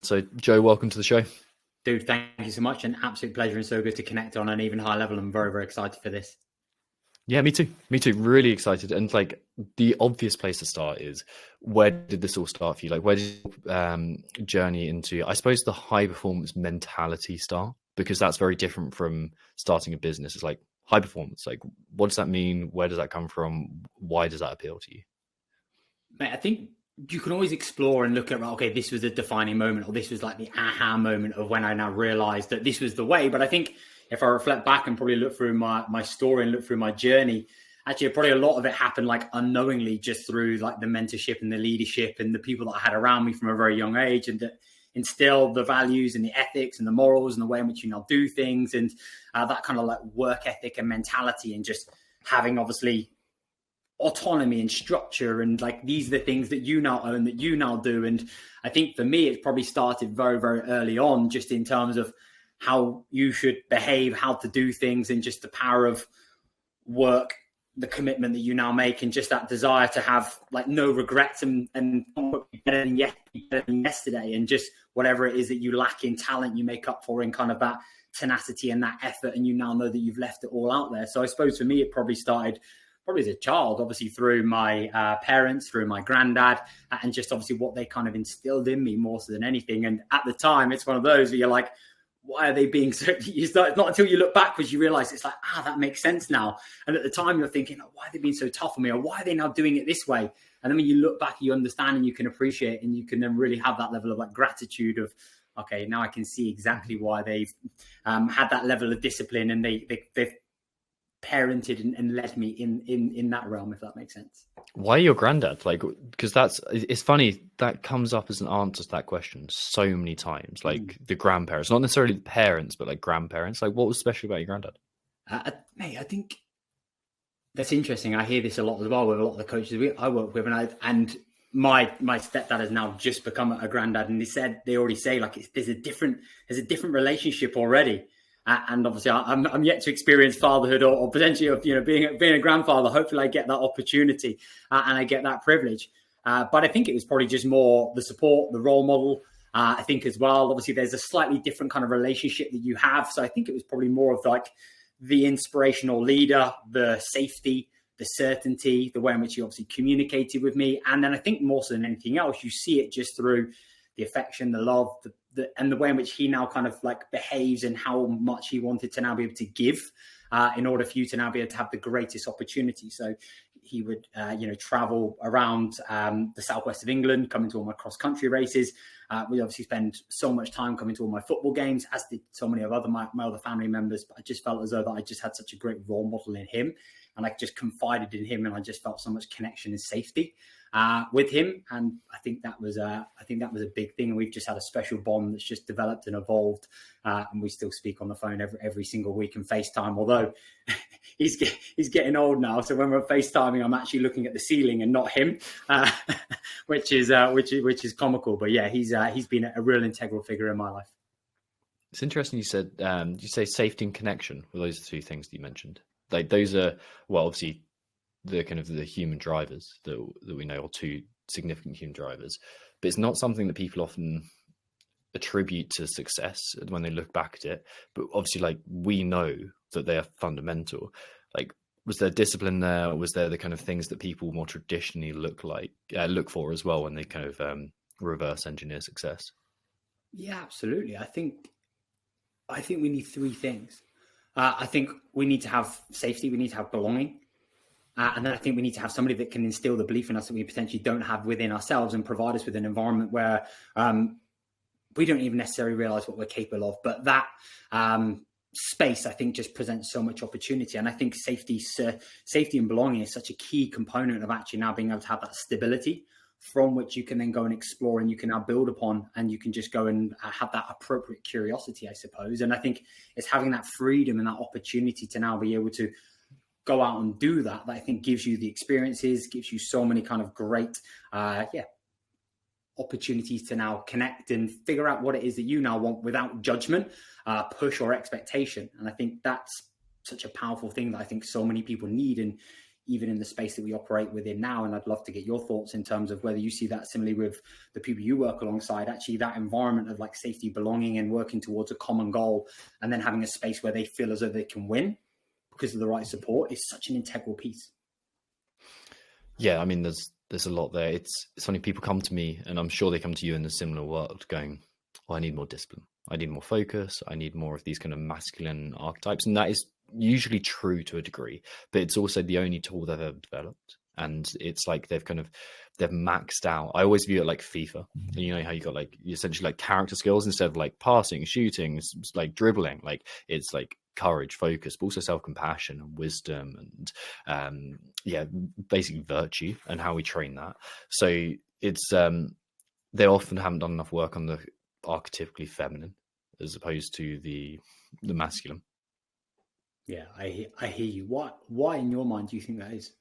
So, Joe, welcome to the show. Dude, thank you so much. An absolute pleasure and so good to connect on an even higher level. I'm very, very excited for this. Yeah, me too. Me too. Really excited. And like the obvious place to start is, where did this all start for you? Like, where did journey into, I suppose, the high performance mentality start? Because that's very different from starting a business. It's like high performance. Like, what does that mean? Where does that come from? Why does that appeal to you? Mate, I think you can always explore and look at, okay, this was a defining moment, or this was like the aha moment of when I now realized that this was the way. But I think if I reflect back and probably look through my story and look through my journey, actually probably a lot of it happened like unknowingly, just through like the mentorship and the leadership and the people that I had around me from a very young age, and that instilled the values and the ethics and the morals and the way in which you now do things, and that kind of like work ethic and mentality, and just having obviously autonomy and structure, and like these are the things that you now own, that you now do. And I think for me it's probably started very, very early on, just in terms of how you should behave, how to do things, and just the power of work, the commitment that you now make, and just that desire to have like no regrets, and better than yesterday, and just whatever it is that you lack in talent, you make up for in kind of that tenacity and that effort, and you now know that you've left it all out there. So I suppose for me it probably started as a child, obviously through my parents, through my granddad, and just obviously what they kind of instilled in me more so than anything. And at the time, it's one of those where you're like, why are they being so, not until you look backwards, you realize it's like, that makes sense now. And at the time you're thinking, why are they being so tough on me? Or why are they now doing it this way? And then when you look back, you understand and you can appreciate, and you can then really have that level of like gratitude of, okay, now I can see exactly why they've had that level of discipline, and they've parented and led me in that realm, if that makes sense. Why your granddad? Like, because it's funny that comes up as an answer to that question so many times. Like the grandparents, not necessarily the parents, but like grandparents. Like, what was special about your granddad? Mate, I think that's interesting. I hear this a lot as well with a lot of the coaches I work with, and my stepdad has now just become a granddad, and they already say like there's a different relationship already. And obviously, I'm yet to experience fatherhood, or potentially of being a grandfather. Hopefully, I get that opportunity and I get that privilege. But I think it was probably just more the support, the role model. I think as well. Obviously, there's a slightly different kind of relationship that you have. So I think it was probably more of like the inspirational leader, the safety, the certainty, the way in which he obviously communicated with me. And then I think more so than anything else, you see it just through the affection, the love, and the way in which he now kind of like behaves, and how much he wanted to now be able to give in order for you to now be able to have the greatest opportunity. So he would, travel around the southwest of England, coming to all my cross-country races. We obviously spend so much time coming to all my football games, as did so many of my other family members. But I just felt as though that I just had such a great role model in him, and I just confided in him, and I just felt so much connection and safety with him. And I think that was a big thing. And we've just had a special bond that's just developed and evolved. And we still speak on the phone every single week and FaceTime, although he's getting old now. So when we're FaceTiming, I'm actually looking at the ceiling and not him, which is comical. But yeah, he's been a real integral figure in my life. It's interesting you said, you say safety and connection were those two things that you mentioned. Like those are, well, obviously the kind of the human drivers that we know, or two significant human drivers, but it's not something that people often attribute to success when they look back at it. But obviously, like, we know that they are fundamental. Like, was there discipline there? Or was there the kind of things that people more traditionally look for as well when they kind of reverse engineer success? Yeah, absolutely. I think we need three things. I think we need to have safety. We need to have belonging. And then I think we need to have somebody that can instill the belief in us that we potentially don't have within ourselves, and provide us with an environment where we don't even necessarily realize what we're capable of. But that space, I think, just presents so much opportunity. And I think safety and belonging is such a key component of actually now being able to have that stability from which you can then go and explore, and you can now build upon, and you can just go and have that appropriate curiosity, I suppose. And I think it's having that freedom and that opportunity to now be able to go out and do that I think gives you the experiences, gives you so many kind of great opportunities to now connect and figure out what it is that you now want without judgment, push, or expectation. And I think that's such a powerful thing that I think so many people need. And even in the space that we operate within now. And I'd love to get your thoughts in terms of whether you see that similarly with the people you work alongside, actually that environment of like safety, belonging, and working towards a common goal, and then having a space where they feel as though they can win because of the right support is such an integral piece. Yeah, I mean, there's a lot there. It's funny, people come to me, and I'm sure they come to you in a similar world, going, "Oh, I need more discipline. I need more focus. I need more of these kind of masculine archetypes," and that is usually true to a degree. But it's also the only tool they've ever developed, and it's like they've maxed out. I always view it like FIFA, and you know how you got like essentially like character skills instead of like passing, shooting, it's like dribbling. Like it's like courage, focus, but also self-compassion and wisdom and basically virtue and how we train that. So it's they often haven't done enough work on the archetypically feminine as opposed to the masculine. Yeah, I hear you. Why in your mind do you think that is?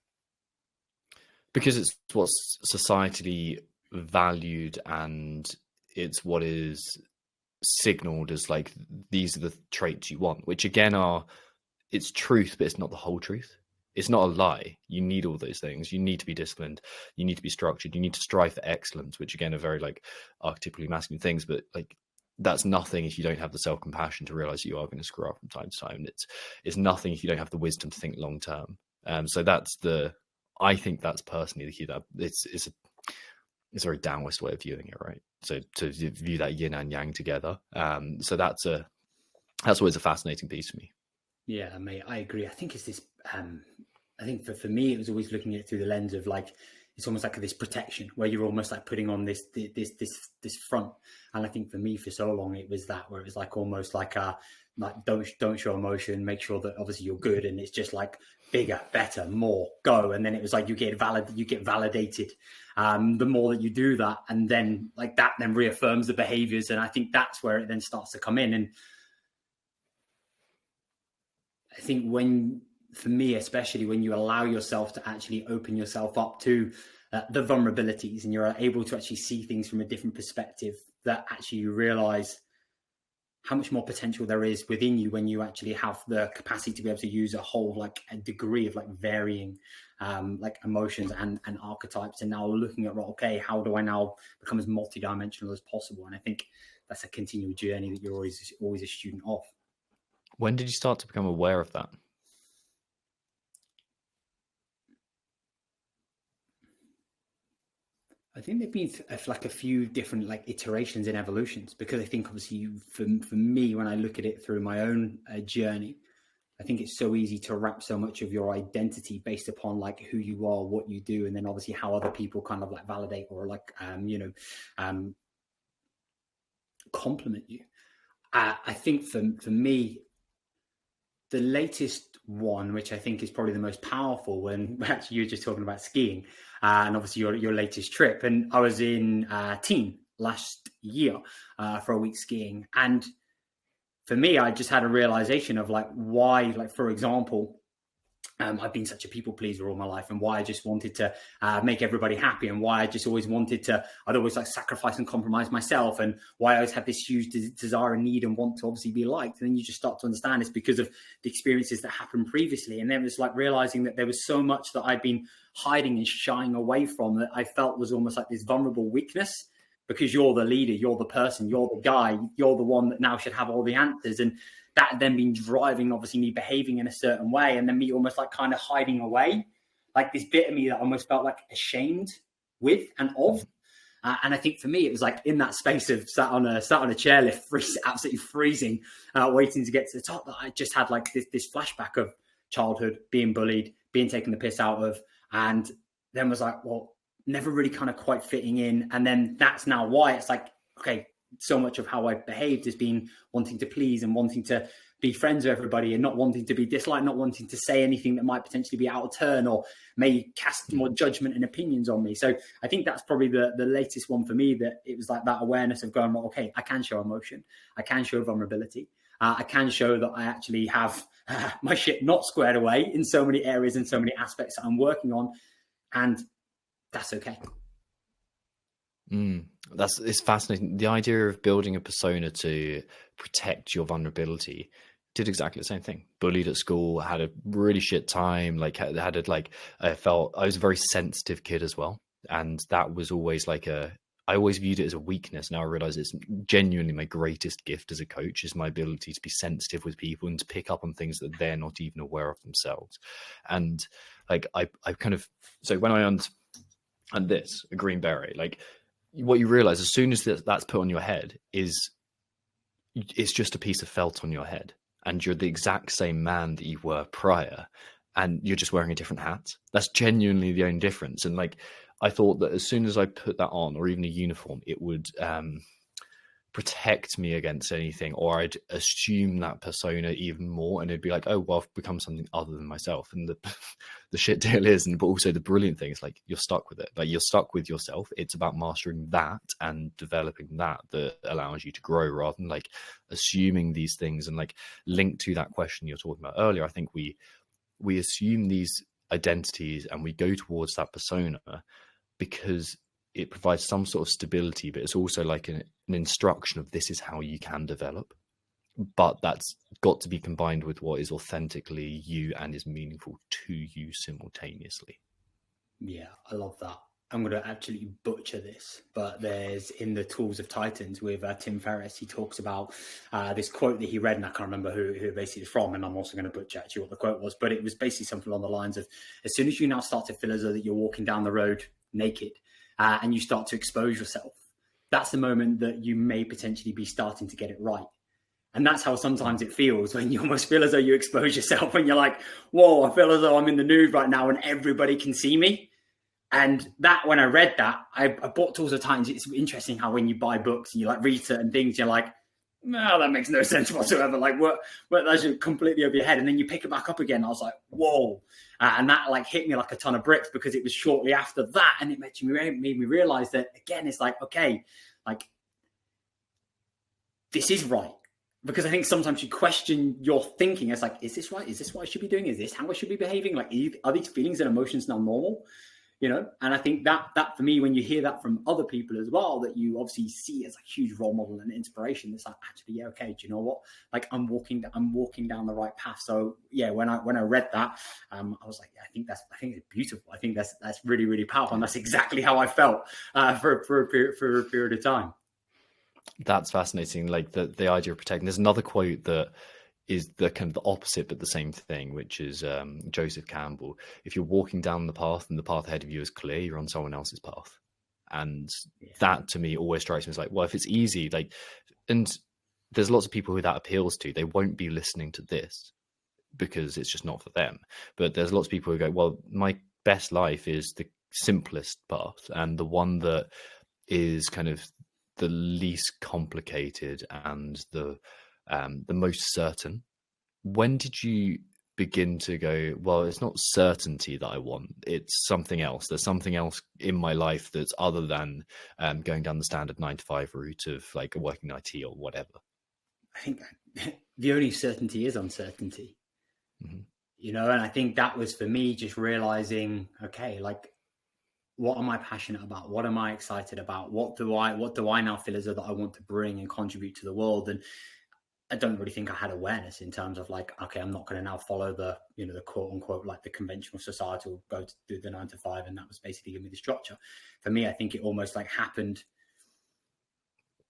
Because it's what's societally valued, and it's what is signaled as like, these are the traits you want, which again it's truth, but it's not the whole truth. It's not a lie. You need all those things. You need to be disciplined. You need to be structured. You need to strive for excellence, which again are very like archetypically masculine things, but like that's nothing if you don't have the self-compassion to realize you are going to screw up from time to time. It's nothing if you don't have the wisdom to think long term. So I think that's personally the key. That it's a very Taoist way of viewing it, right? So to view that yin and yang together. So that's always a fascinating piece for me. Yeah, mate, I agree. I think it's this. I think for me, it was always looking at it through the lens of like, it's almost like this protection where you're almost like putting on this front. And I think for me, for so long, it was that where it was like almost like don't show emotion, make sure that obviously you're good, and it's just like bigger, better, more, go. And then it was like you get validated the more that you do that, and then like that then reaffirms the behaviors. And I think that's where it then starts to come in. And I think for me, especially when you allow yourself to actually open yourself up to the vulnerabilities, and you're able to actually see things from a different perspective, that actually you realize how much more potential there is within you when you actually have the capacity to be able to use a degree of like varying like emotions and archetypes. And now looking at, okay, how do I now become as multidimensional as possible? And I think that's a continual journey that you're always a student of. When did you start to become aware of that? I think there've been like a few different like iterations and evolutions, because I think obviously for me, when I look at it through my own journey, I think it's so easy to wrap so much of your identity based upon like who you are, what you do, and then obviously how other people kind of like validate or like compliment you. I think for me, the latest one, which I think is probably the most powerful, when actually you're just talking about skiing, and obviously your latest trip. And I was in Teen last year for a week skiing. And for me, I just had a realization of like why, like, for example, I've been such a people pleaser all my life, and why I just wanted to make everybody happy, and why I just always I'd always like sacrifice and compromise myself, and why I always had this huge desire and need and want to obviously be liked. And then you just start to understand it's because of the experiences that happened previously. And then it was like realizing that there was so much that I'd been hiding and shying away from, that I felt was almost like this vulnerable weakness, because you're the leader, you're the person, you're the guy, you're the one that now should have all the answers. And that then been driving, obviously, me behaving in a certain way, and then me almost like kind of hiding away, like this bit of me that I almost felt like ashamed with and of. And I think for me, it was like in that space of sat on a chairlift, absolutely freezing, waiting to get to the top, that I just had like this flashback of childhood, being bullied, being taken the piss out of, and then was like, well, never really kind of quite fitting in. And then that's now why it's like, okay, so much of how I behaved has been wanting to please and wanting to be friends with everybody, and not wanting to be disliked, not wanting to say anything that might potentially be out of turn or may cast more judgment and opinions on me. So I think that's probably the latest one for me, that it was like that awareness of going, well, okay, I can show emotion, I can show vulnerability, I can show that I actually have my shit not squared away in so many areas and so many aspects that I'm working on, and that's okay. It's fascinating. The idea of building a persona to protect your vulnerability did exactly the same thing. Bullied at school, had a really shit time. Like I was a very sensitive kid as well, and that was always I always viewed it as a weakness. Now I realize it's genuinely my greatest gift as a coach is my ability to be sensitive with people and to pick up on things that they're not even aware of themselves. And like I kind of, so when I earned this a green beret, like what you realize as soon as that's put on your head is it's just a piece of felt on your head, and you're the exact same man that you were prior, and you're just wearing a different hat. That's genuinely the only difference. And like I thought that as soon as I put that on, or even a uniform, it would protect me against anything, or I'd assume that persona even more, and it'd be like, oh well, I've become something other than myself. And the shit deal is, and but also the brilliant thing is, like, you're stuck with it. Like, you're stuck with yourself. It's about mastering that and developing that allows you to grow, rather than like assuming these things. And like linked to that question you're talking about earlier, I think we assume these identities and we go towards that persona because it provides some sort of stability, but it's also like an instruction of this is how you can develop. But that's got to be combined with what is authentically you and is meaningful to you simultaneously. Yeah, I love that. I'm going to absolutely butcher this, but there's in the Tools of Titans with Tim Ferriss, he talks about this quote that he read, and I can't remember who basically it's from, and I'm also going to butcher actually what the quote was, but it was basically something along the lines of, as soon as you now start to feel as though that you're walking down the road naked and you start to expose yourself, that's the moment that you may potentially be starting to get it right. And that's how sometimes it feels when you almost feel as though you expose yourself and you're like, whoa, I feel as though I'm in the nude right now and everybody can see me. And that, when I read that, I bought Tools of Titans. It's interesting how when you buy books and you like read certain things, you're like, no, that makes no sense whatsoever. Like, what that's completely over your head. And then you pick it back up again. I was like, whoa. And that like hit me like a ton of bricks, because it was shortly after that. And it made me realize that, again, it's like, okay, like, this is right. Because I think sometimes you question your thinking. It's like, is this right? Is this what I should be doing? Is this how I should be behaving? Like, are these feelings and emotions now normal? You know, and I think that for me, when you hear that from other people as well, that you obviously see as a huge role model and inspiration, it's like, actually, yeah, okay, do you know what? Like, I'm walking down the right path. So yeah, when I read that, I was like, yeah, I think it's beautiful. I think that's really, really powerful, and that's exactly how I felt for a period of time. That's fascinating. Like the idea of protecting. There's another quote that is the kind of the opposite but the same thing, which is Joseph Campbell. If you're walking down the path and the path ahead of you is clear, you're on someone else's path. And that to me always strikes me as like, well, if it's easy, like, and there's lots of people who that appeals to, they won't be listening to this because it's just not for them. But there's lots of people who go, well, my best life is the simplest path and the one that is kind of the least complicated and the most certain. When did you begin to go, well, it's not certainty that I want, it's something else. There's something else in my life that's other than going down the standard 9-to-5 route of like working IT or whatever? I think the only certainty is uncertainty. Mm-hmm. You know, and I think that was for me just realizing, okay, like, what am I passionate about? What am I excited about? What do I now feel as though that I want to bring and contribute to the world? And I don't really think I had awareness in terms of like, okay, I'm not going to now follow the quote unquote, like the conventional societal go to do the 9-to-5. And that was basically giving me the structure. For me, I think it almost like happened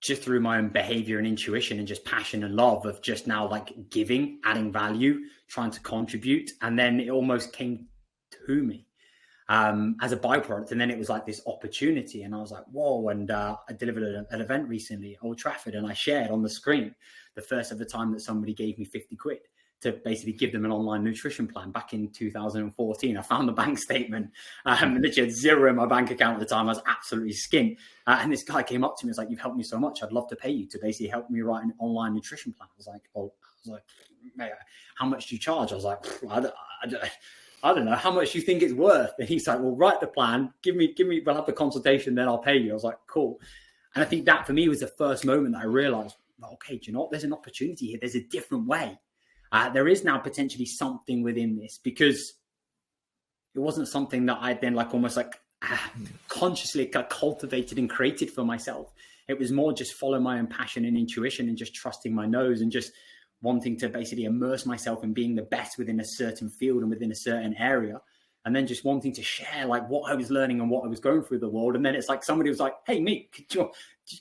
just through my own behavior and intuition and just passion and love of just now like giving, adding value, trying to contribute. And then it almost came to me as a byproduct. And then it was like this opportunity. And I was like, whoa. And I delivered an event recently at Old Trafford, and I shared on the screen the first ever time that somebody gave me 50 quid to basically give them an online nutrition plan back in 2014. I found the bank statement, literally had zero in my bank account at the time. I was absolutely skint. And this guy came up to me and was like, you've helped me so much. I'd love to pay you to basically help me write an online nutrition plan. I was like, mate, how much do you charge? I was like, I don't know, how much do you think it's worth? And he's like, well, write the plan, give me, we'll have the consultation, then I'll pay you. I was like, cool. And I think that for me was the first moment that I realized, okay, do you know what? There's an opportunity here. There's a different way. There is now potentially something within this, because it wasn't something that I then like almost like consciously cultivated and created for myself. It was more just follow my own passion and intuition and just trusting my nose and just wanting to basically immerse myself in being the best within a certain field and within a certain area. And then just wanting to share like what I was learning and what I was going through the world. And then it's like somebody was like, hey, mate, do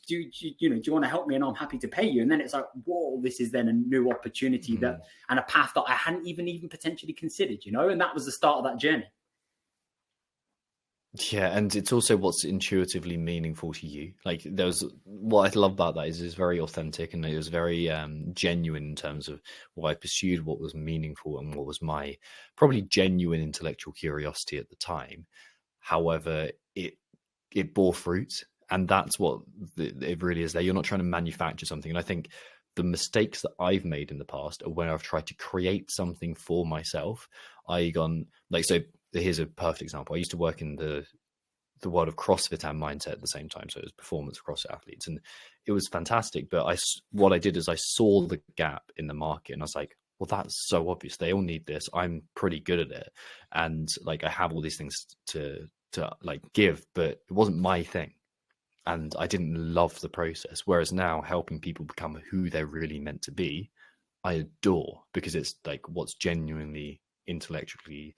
you want to help me? And I'm happy to pay you. And then it's like, whoa, this is then a new opportunity that and a path that I hadn't even potentially considered, and that was the start of that journey. Yeah, and it's also what's intuitively meaningful to you. Like what I love about that is it's very authentic, and it was very genuine in terms of what I pursued, what was meaningful, and what was my probably genuine intellectual curiosity at the time. However, it bore fruit, and that's what it really is there. You're not trying to manufacture something. And I think the mistakes that I've made in the past are when I've tried to create something for myself. So here's a perfect example. I used to work in the world of CrossFit and mindset at the same time. So it was performance CrossFit athletes, and it was fantastic. But what I did is I saw the gap in the market, and I was like, well, that's so obvious. They all need this. I'm pretty good at it. And like, I have all these things to like give, but it wasn't my thing. And I didn't love the process. Whereas now, helping people become who they're really meant to be, I adore, because it's like what's genuinely intellectually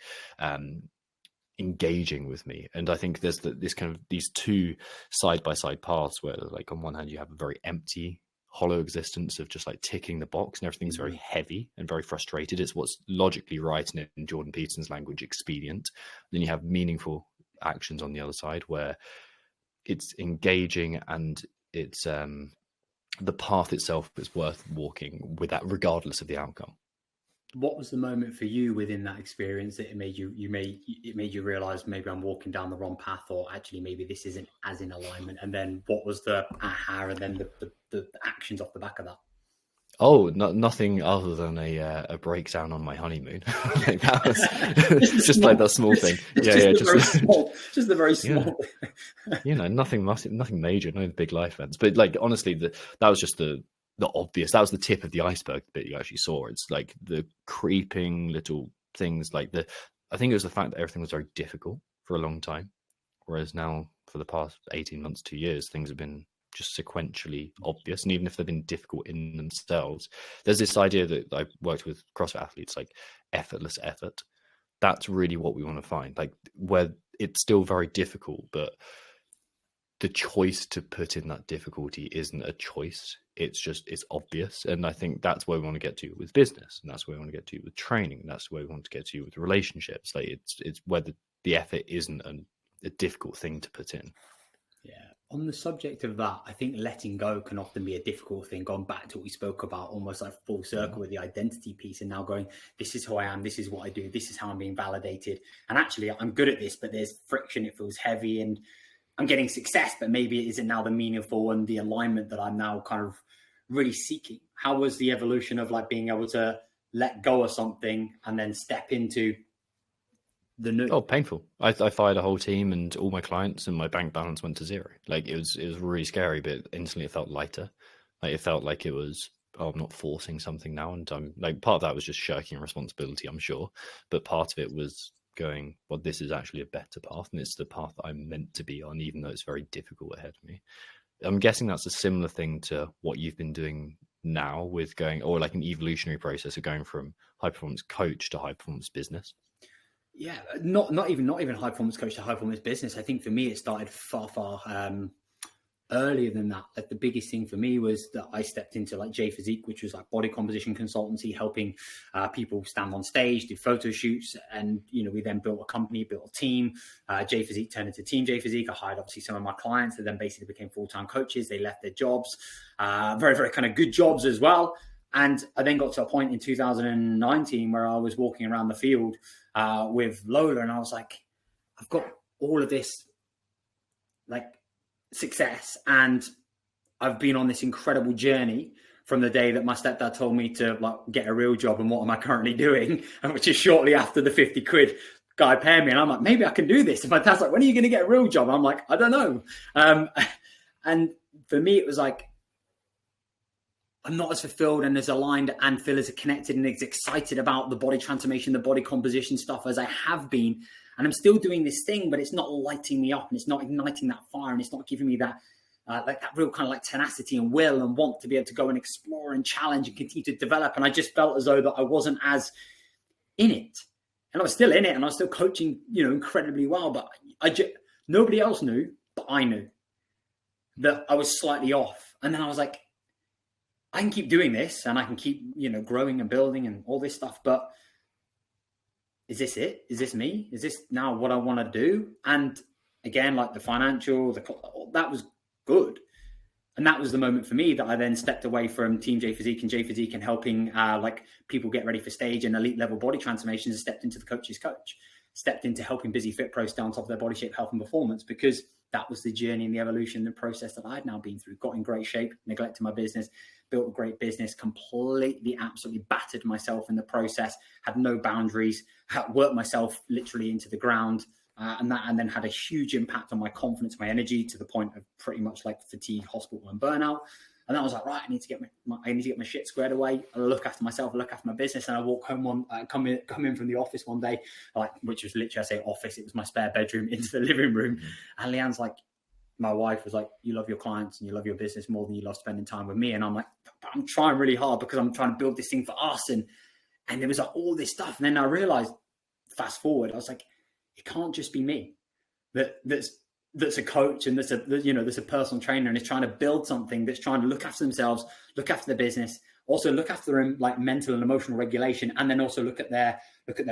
engaging with me. And I think there's this kind of these two side-by-side paths where, like, on one hand you have a very empty, hollow existence of just like ticking the box, and everything's very heavy and very frustrated. It's what's logically right, and in Jordan Peterson's language, expedient. Then you have meaningful actions on the other side where it's engaging, and it's the path itself is worth walking with that, regardless of the outcome. What was the moment for you within that experience that it made you realize maybe I'm walking down the wrong path, or actually maybe this isn't as in alignment? And then what was the aha, and then the actions off the back of that? Oh, nothing other than a breakdown on my honeymoon. Like, that was just like that small thing. Just the very small. Nothing major, no big life events. But like, honestly, that was just the obvious. That was the tip of the iceberg that you actually saw. It's like the creeping little things. Like I think it was the fact that everything was very difficult for a long time, whereas now for the past 18 months, 2 years, things have been just sequentially obvious. And even if they've been difficult in themselves, there's this idea that I worked with CrossFit athletes, like effortless effort. That's really what we want to find, like where it's still very difficult, but the choice to put in that difficulty isn't a choice. It's obvious. And I think that's where we want to get to with business, and that's where we want to get to with training, and that's where we want to get to with relationships. Like it's where the effort isn't a difficult thing to put in. Yeah. On the subject of that, I think letting go can often be a difficult thing, going back to what we spoke about, almost like full circle with the identity piece, and now going, this is who I am, this is what I do, this is how I'm being validated. And actually, I'm good at this, but there's friction, it feels heavy, and I'm getting success, but maybe it isn't now the meaningful and the alignment that I'm now kind of really seeking. How was the evolution of like being able to let go of something and then step into the new? Oh, painful. I fired a whole team and all my clients, and my bank balance went to zero. Like it was really scary, but instantly it felt lighter. Like it felt like it was, I'm not forcing something now. And I'm like, part of that was just shirking responsibility, I'm sure. But part of it was going, well, this is actually a better path, and it's the path that I'm meant to be on, even though it's very difficult ahead of me. I'm guessing that's a similar thing to what you've been doing now with going, or like an evolutionary process of going from high performance coach to high performance business. Yeah, not even high performance coach to high performance business. I think for me, it started far earlier than that. Like the biggest thing for me was that I stepped into like J Physique, which was like body composition consultancy, helping people stand on stage, do photo shoots. And, we then built a company, built a team. J Physique turned into Team J Physique. I hired obviously some of my clients that then basically became full-time coaches. They left their jobs, very, very kind of good jobs as well. And I then got to a point in 2019 where I was walking around the field with Lola, and I was like, I've got all of this like success, and I've been on this incredible journey from the day that my stepdad told me to like get a real job, and what am I currently doing? And which is shortly after the 50 quid guy paying me. And I'm like, maybe I can do this. And my dad's like, when are you going to get a real job? I'm like, I don't know. And for me, it was like, I'm not as fulfilled and as aligned and feel as connected and as excited about the body transformation, the body composition stuff as I have been. And I'm still doing this thing, but it's not lighting me up, and it's not igniting that fire, and it's not giving me that like that real kind of like tenacity and will and want to be able to go and explore and challenge and continue to develop. And I just felt as though that I wasn't as in it. And I was still in it and I was still coaching, incredibly well. But nobody else knew, but I knew that I was slightly off. And then I was like, I can keep doing this and I can keep, growing and building and all this stuff. But is this it? Is this me? Is this now what I want to do? And again, like the financial, that was good. And that was the moment for me that I then stepped away from Team J Physique and J Physique and helping like people get ready for stage and elite level body transformations, and stepped into the coach's coach, stepped into helping busy fit pros stay on top of their body shape, health and performance, because that was the journey and the evolution, the process that I'd now been through. Got in great shape, neglected my business, built a great business, completely, absolutely battered myself in the process, had no boundaries, worked myself literally into the ground. And then had a huge impact on my confidence, my energy, to the point of pretty much like fatigue, hospital, and burnout. And then I was like, right, I need to get my shit squared away. I look after myself, I look after my business. And I walk home come in from the office one day, which was literally, I say office, it was my spare bedroom, into the living room. And Leanne's like, my wife was like, you love your clients and you love your business more than you love spending time with me. And I'm like, I'm trying really hard because I'm trying to build this thing for us. And there was like all this stuff. And then I realized, fast forward, I was like, it can't just be me that's a coach and that's a personal trainer and is trying to build something, that's trying to look after themselves, look after their business, also look after their like mental and emotional regulation, and then also look at their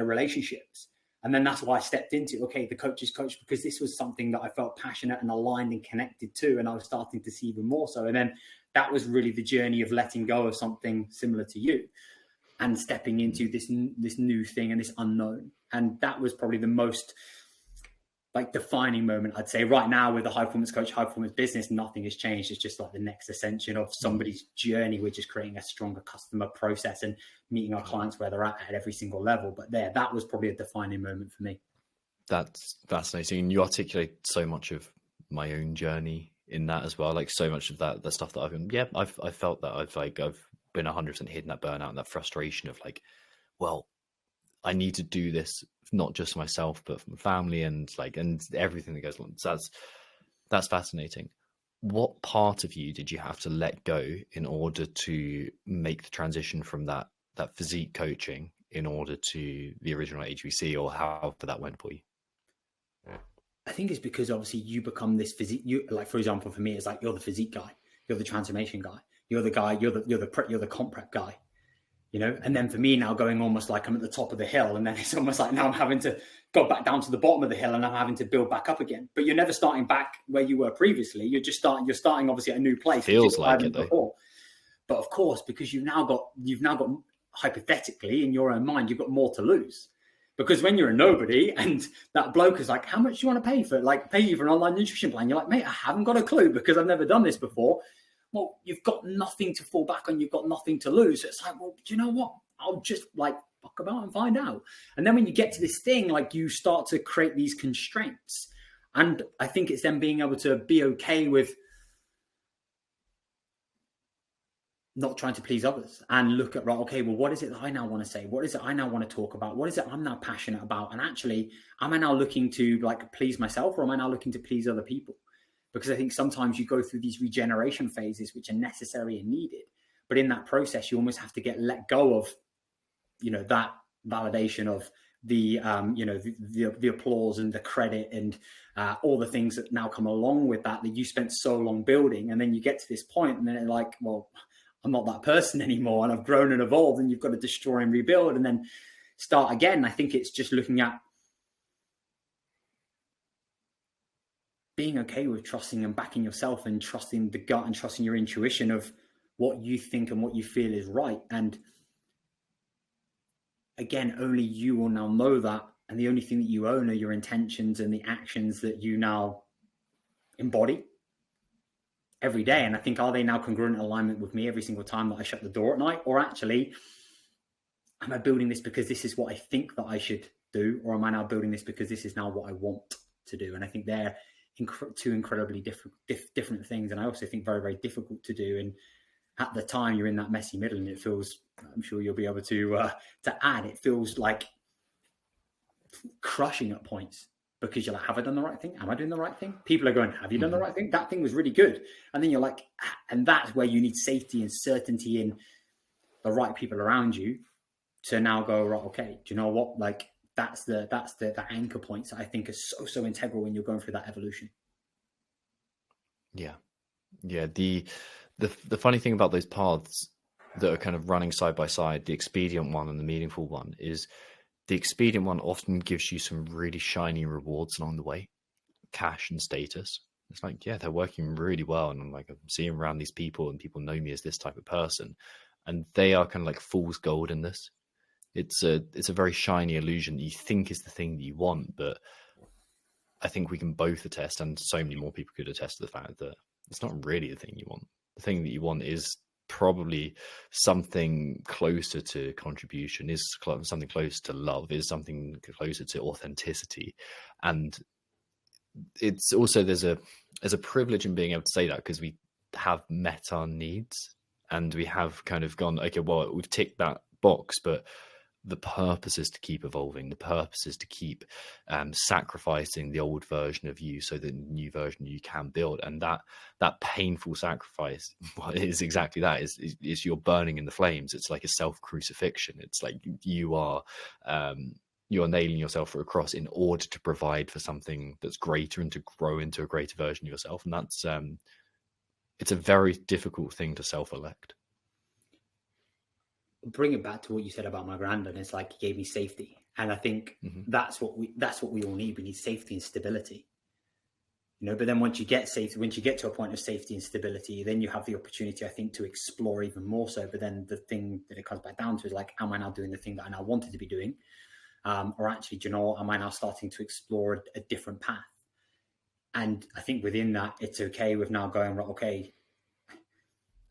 relationships. And then that's why I stepped into, okay, the coach's coach, because this was something that I felt passionate and aligned and connected to, and I was starting to see even more so. And then that was really the journey of letting go of something similar to you and stepping into this new thing and this unknown. And that was probably the most like defining moment, I'd say. Right now with the high performance coach, high performance business, nothing has changed. It's just like the next ascension of somebody's journey. We're just creating a stronger customer process and meeting our clients where they're at every single level. But that was probably a defining moment for me. That's fascinating. You articulate so much of my own journey in that as well. Like so much of the stuff that I've felt that I've been 100% hitting that burnout and that frustration of like, well, I need to do this not just for myself, but for my family and everything that goes along. So that's fascinating. What part of you did you have to let go in order to make the transition from that physique coaching in order to the original HVC, or however that went for you? I think it's because obviously you become this physique. Like, for example, for me, it's like you're the physique guy, you're the transformation guy, you're the guy, you're the comp prep guy. And then for me now, going almost like I'm at the top of the hill, and then it's almost like now I'm having to go back down to the bottom of the hill and I'm having to build back up again. But you're never starting back where you were previously. You're starting obviously at a new place. Feels like it though. Before. But of course, because you've now got hypothetically in your own mind, you've got more to lose. Because when you're a nobody and that bloke is like, how much do you want to pay for an online nutrition plan? You're like, mate, I haven't got a clue because I've never done this before. Well, you've got nothing to fall back on. You've got nothing to lose. So it's like, well, do you know what? I'll just fuck about and find out. And then when you get to this thing, you start to create these constraints. And I think it's then being able to be okay with not trying to please others and look at, right, okay, well, what is it that I now want to say? What is it I now want to talk about? What is it I'm now passionate about? And actually, am I now looking to please myself, or am I now looking to please other people? Because I think sometimes you go through these regeneration phases, which are necessary and needed. But in that process, you almost have to let go of, that validation of the applause and the credit and all the things that now come along with that you spent so long building. And then you get to this point and then it's like, well, I'm not that person anymore, and I've grown and evolved, and you've got to destroy and rebuild and then start again. I think it's just looking at being okay with trusting and backing yourself and trusting the gut and trusting your intuition of what you think and what you feel is right. And again, only you will now know that. And the only thing that you own are your intentions and the actions that you now embody every day. And I think, are they now congruent in alignment with me every single time that I shut the door at night? Or actually, am I building this because this is what I think that I should do? Or am I now building this because this is now what I want to do? And I think they're two incredibly different things. And I also think very, very difficult to do. And at the time you're in that messy middle, and it feels, I'm sure you'll be able to add, it feels like crushing at points. because you're like, have I done the right thing? Am I doing the right thing? People are going, have you done the Mhm. right thing? That thing was really good. And then you're like, and that's where you need safety and certainty in the right people around you to now go, right, okay, do you know what? Like that's the anchor points that I think are so integral when you're going through that evolution. Yeah. Yeah. The funny thing about those paths that are kind of running side by side, the expedient one and the meaningful one, is the expedient one often gives you some really shiny rewards along the way, cash and status. It's like, yeah, they're working really well, and I'm like, I'm seeing around these people, and people know me as this type of person, and they are kind of like fool's gold in this. It's a very shiny illusion that you think is the thing that you want, but I think we can both attest, and so many more people could attest to the fact that it's not really the thing you want. The thing that you want is probably something closer to contribution, is something closer to love, is something closer to authenticity. And it's also there's a privilege in being able to say that, because we have met our needs, and we have kind of gone, okay, well, we've ticked that box, but the purpose is to keep evolving. The purpose is to keep sacrificing the old version of you so that the new version of you can build. And that painful sacrifice is exactly that. Is you're burning in the flames. It's like a self-crucifixion. It's like you're nailing yourself for a cross in order to provide for something that's greater and to grow into a greater version of yourself. And that's it's a very difficult thing to self-elect. Bring it back to what you said about my granddad. It's like he gave me safety, and I think that's what we all need. We need safety and stability, But then once you get to a point of safety and stability, then you have the opportunity, I think, to explore even more so. But then the thing that it comes back down to is like, am I now doing the thing that I now wanted to be doing, or actually, do you know what, am I now starting to explore a different path? And I think within that, it's okay with now going, right, okay,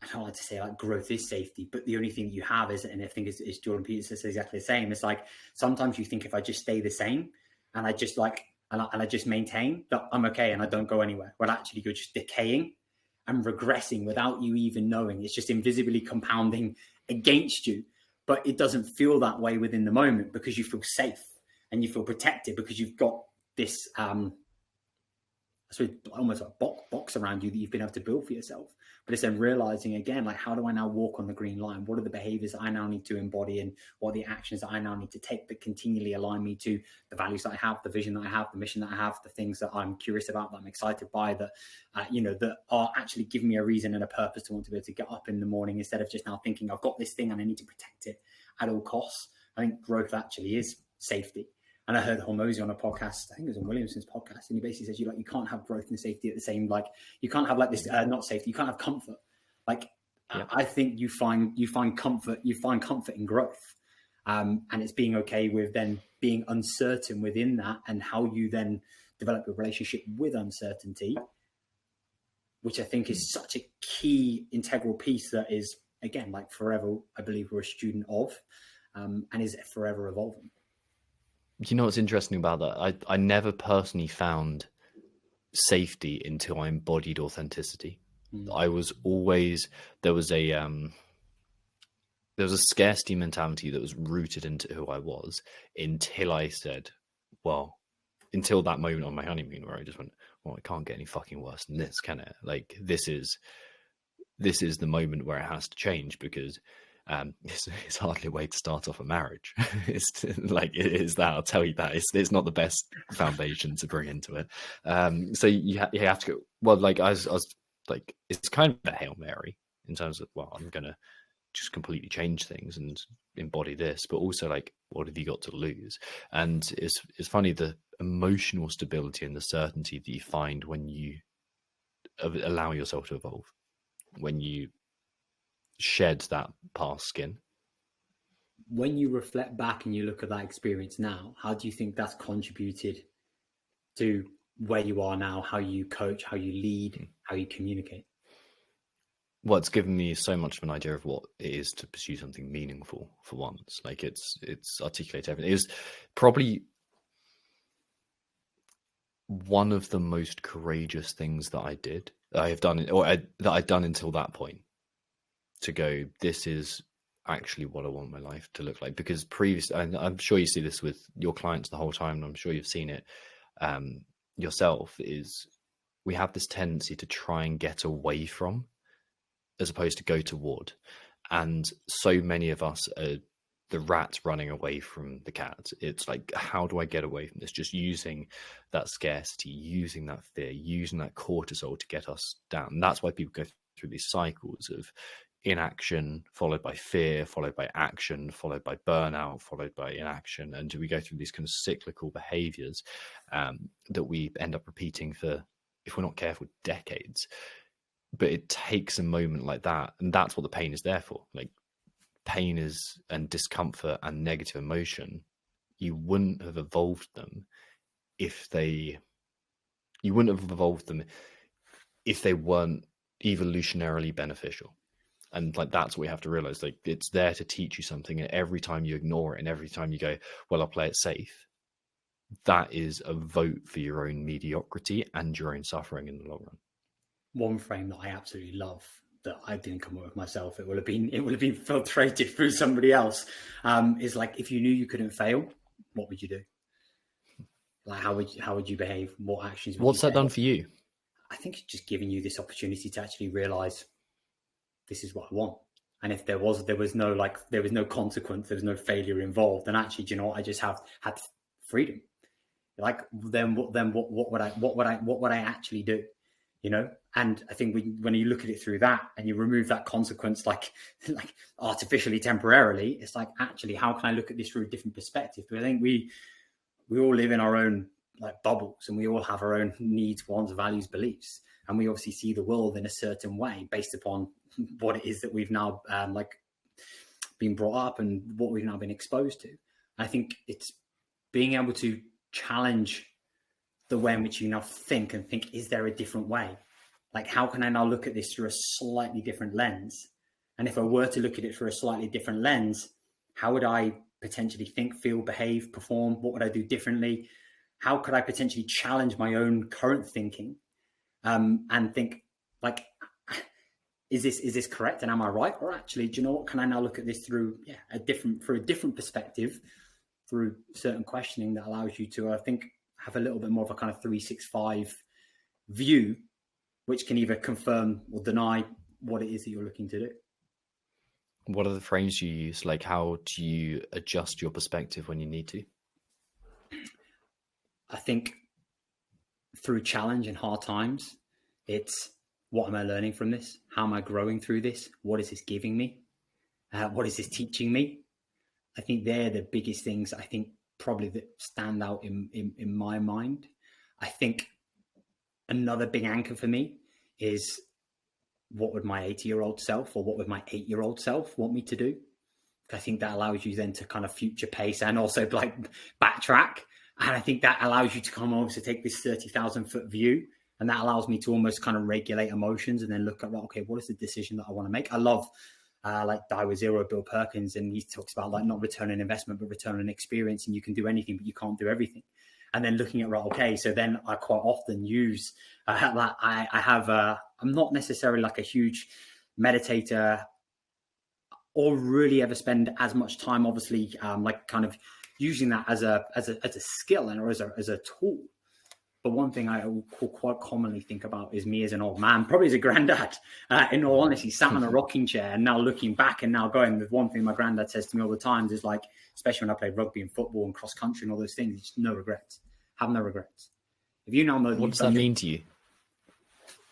I don't like to say like growth is safety, but the only thing you have is, and I think is Jordan Peterson says exactly the same. It's like sometimes you think if I just stay the same and I just like and I just maintain that I'm okay and I don't go anywhere. Well, actually, you're just decaying and regressing without you even knowing. It's just invisibly compounding against you, but it doesn't feel that way within the moment because you feel safe and you feel protected because you've got this almost a box around you that you've been able to build for yourself. But it's then realizing again, like, how do I now walk on the green line? What are the behaviors that I now need to embody, and what are the actions that I now need to take that continually align me to the values that I have, the vision that I have, the mission that I have, the things that I'm curious about, that I'm excited by, that that are actually giving me a reason and a purpose to want to be able to get up in the morning instead of just now thinking I've got this thing and I need to protect it at all costs. I think growth actually is safety. And I heard Hormozy on a podcast, I think it was on Williamson's podcast, and he basically says you can't have growth and safety at the same, like you can't have like this not safety, you can't have comfort. Like I think you find comfort in growth, and it's being okay with then being uncertain within that, and how you then develop a relationship with uncertainty, which I think is such a key integral piece that is, again, like forever, I believe we're a student of, and is forever evolving. You know what's interesting about that? I never personally found safety until I embodied authenticity. I was always there was a scarcity mentality that was rooted into who I was until I said, well, until that moment on my honeymoon where I just went, well, it can't get any fucking worse than this, can it? Like this is the moment where it has to change, because it's hardly a way to start off a marriage. It's like it is that. I'll tell you that it's not the best foundation to bring into it. So you have to go. Well, like I was like, it's kind of a Hail Mary in terms of, well, I'm gonna just completely change things and embody this, but also like, what have you got to lose? And it's funny, the emotional stability and the certainty that you find when you allow yourself to evolve, when you shed that past skin. When you reflect back and you look at that experience now, how do you think that's contributed to where you are now, how you coach, how you lead, how you communicate? Well, it's given me so much of an idea of what it is to pursue something meaningful for once. Like it's articulated everything. It was probably one of the most courageous things that I've done until that point, to go, this is actually what I want my life to look like. Because previously, and I'm sure you see this with your clients the whole time, and I'm sure you've seen it, yourself, is we have this tendency to try and get away from as opposed to go toward. And so many of us are the rat running away from the cat. It's like, how do I get away from this? Just using that scarcity, using that fear, using that cortisol to get us down. And that's why people go through these cycles of inaction, followed by fear, followed by action, followed by burnout, followed by inaction. And we go through these kind of cyclical behaviors that we end up repeating for, if we're not careful, decades. But it takes a moment like that, and that's what the pain is there for. Like, pain is, and discomfort and negative emotion, you wouldn't have evolved them if they weren't evolutionarily beneficial. And like, that's what we have to realize. Like, it's there to teach you something, and every time you ignore it and every time you go, well, I'll play it safe, that is a vote for your own mediocrity and your own suffering in the long run. One frame that I absolutely love, that I didn't come up with myself, it would have been filtrated through somebody else, is like, if you knew you couldn't fail, what would you do? Like, how would you behave? What actions would What's you that done for you? I think it's just giving you this opportunity to actually realize this is what I want. And if there was no consequence, there was no failure involved, then actually, do you know what? I just had freedom. Like, then what would I actually do? You know? And I think when you look at it through that and you remove that consequence, like artificially, temporarily, it's like, actually, how can I look at this through a different perspective? Because I think we all live in our own like bubbles, and we all have our own needs, wants, values, beliefs. And we obviously see the world in a certain way based upon what it is that we've now been brought up and what we've now been exposed to. I think it's being able to challenge the way in which you now think, is there a different way? Like, how can I now look at this through a slightly different lens? And if I were to look at it through a slightly different lens, how would I potentially think, feel, behave, perform? What would I do differently? How could I potentially challenge my own current thinking and think, like, is this correct? And am I right? Or actually, do you know what? Can I now look at this through a different perspective, through certain questioning that allows you to, I think, have a little bit more of a kind of 365 view, which can either confirm or deny what it is that you're looking to do. What are the frames you use? Like, how do you adjust your perspective when you need to? I think through challenge and hard times, it's, what am I learning from this? How am I growing through this? What is this giving me? What is this teaching me? I think they're the biggest things, I think, probably that stand out in my mind. I think another big anchor for me is, what would my 80-year-old self, or what would my 8-year-old self want me to do? I think that allows you then to kind of future pace and also like backtrack. And I think that allows you to come over to take this 30,000 foot view. And that allows me to almost kind of regulate emotions and then look at, okay, what is the decision that I want to make? I love like Die with Zero, Bill Perkins, and he talks about like not return on investment, but return on experience. And you can do anything, but you can't do everything. And then looking at, right, okay, so then I quite often use that. I'm not necessarily like a huge meditator or really ever spend as much time, obviously, like kind of using that as a skill and or as a tool. But one thing I quite commonly think about is me as an old man, probably as a granddad, in all honesty, sat on a rocking chair, and now looking back and now going with one thing my granddad says to me all the time is like, especially when I played rugby and football and cross country and all those things, it's no regrets. Have no regrets. If you now know, what does that mean to you?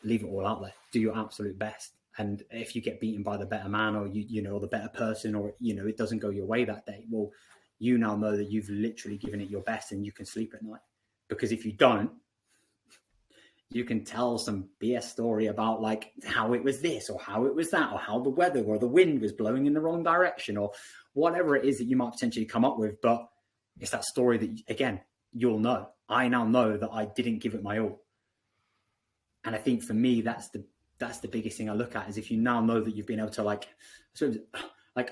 Leave it all out there. Do your absolute best. And if you get beaten by the better man, or you know, the better person, or it doesn't go your way that day, well, you now know that you've literally given it your best and you can sleep at night. Because if you don't, you can tell some BS story about like how it was this or how it was that, or how the weather or the wind was blowing in the wrong direction, or whatever it is that you might potentially come up with. But it's that story that, again, you'll know. I now know that I didn't give it my all. And I think for me, that's the biggest thing I look at, is if you now know that you've been able to like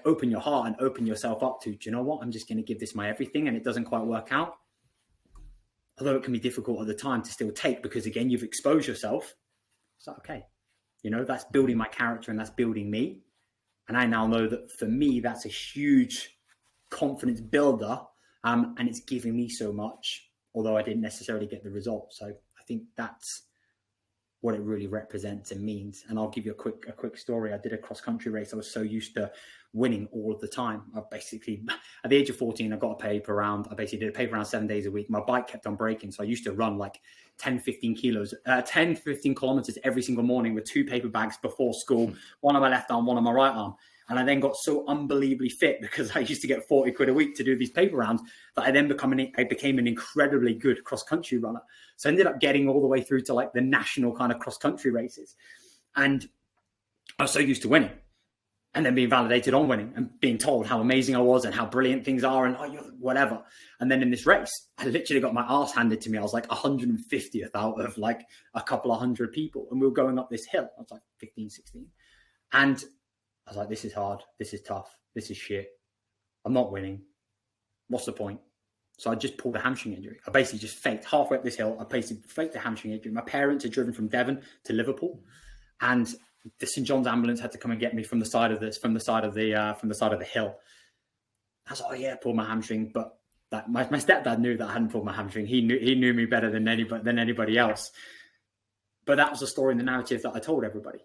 open your heart and open yourself up to, do you know what? I'm just going to give this my everything, and it doesn't quite work out. Although it can be difficult at the time to still take, because again, you've exposed yourself. It's like, okay, that's building my character and that's building me. And I now know that for me, that's a huge confidence builder. And it's giving me so much although I didn't necessarily get the result. So I think that's what it really represents and means. And I'll give you a quick story. I did a cross country race. I was so used to winning all of the time. I basically, at the age of 14, I got a paper round. I basically did a paper round 7 days a week. My bike kept on breaking. So I used to run like 10, 15 kilometers every single morning with 2 paper bags before school, one on my left arm, one on my right arm. And I then got so unbelievably fit because I used to get 40 quid a week to do these paper rounds that I became an incredibly good cross-country runner. So I ended up getting all the way through to like the national kind of cross-country races. And I was so used to winning and then being validated on winning and being told how amazing I was and how brilliant things are and whatever. And then in this race, I literally got my ass handed to me. I was like 150th out of like a couple of hundred people. And we were going up this hill. I was like 15, 16. And I was like, this is hard. This is tough. This is shit. I'm not winning. What's the point? So I just pulled a hamstring injury. I basically just faked halfway up this hill. I basically faked a hamstring injury. My parents had driven from Devon to Liverpool, and the St John's ambulance had to come and get me from the side of the hill. I was like, oh yeah, I pulled my hamstring, but my stepdad knew that I hadn't pulled my hamstring. He knew me better than anybody else. But that was the story and the narrative that I told everybody.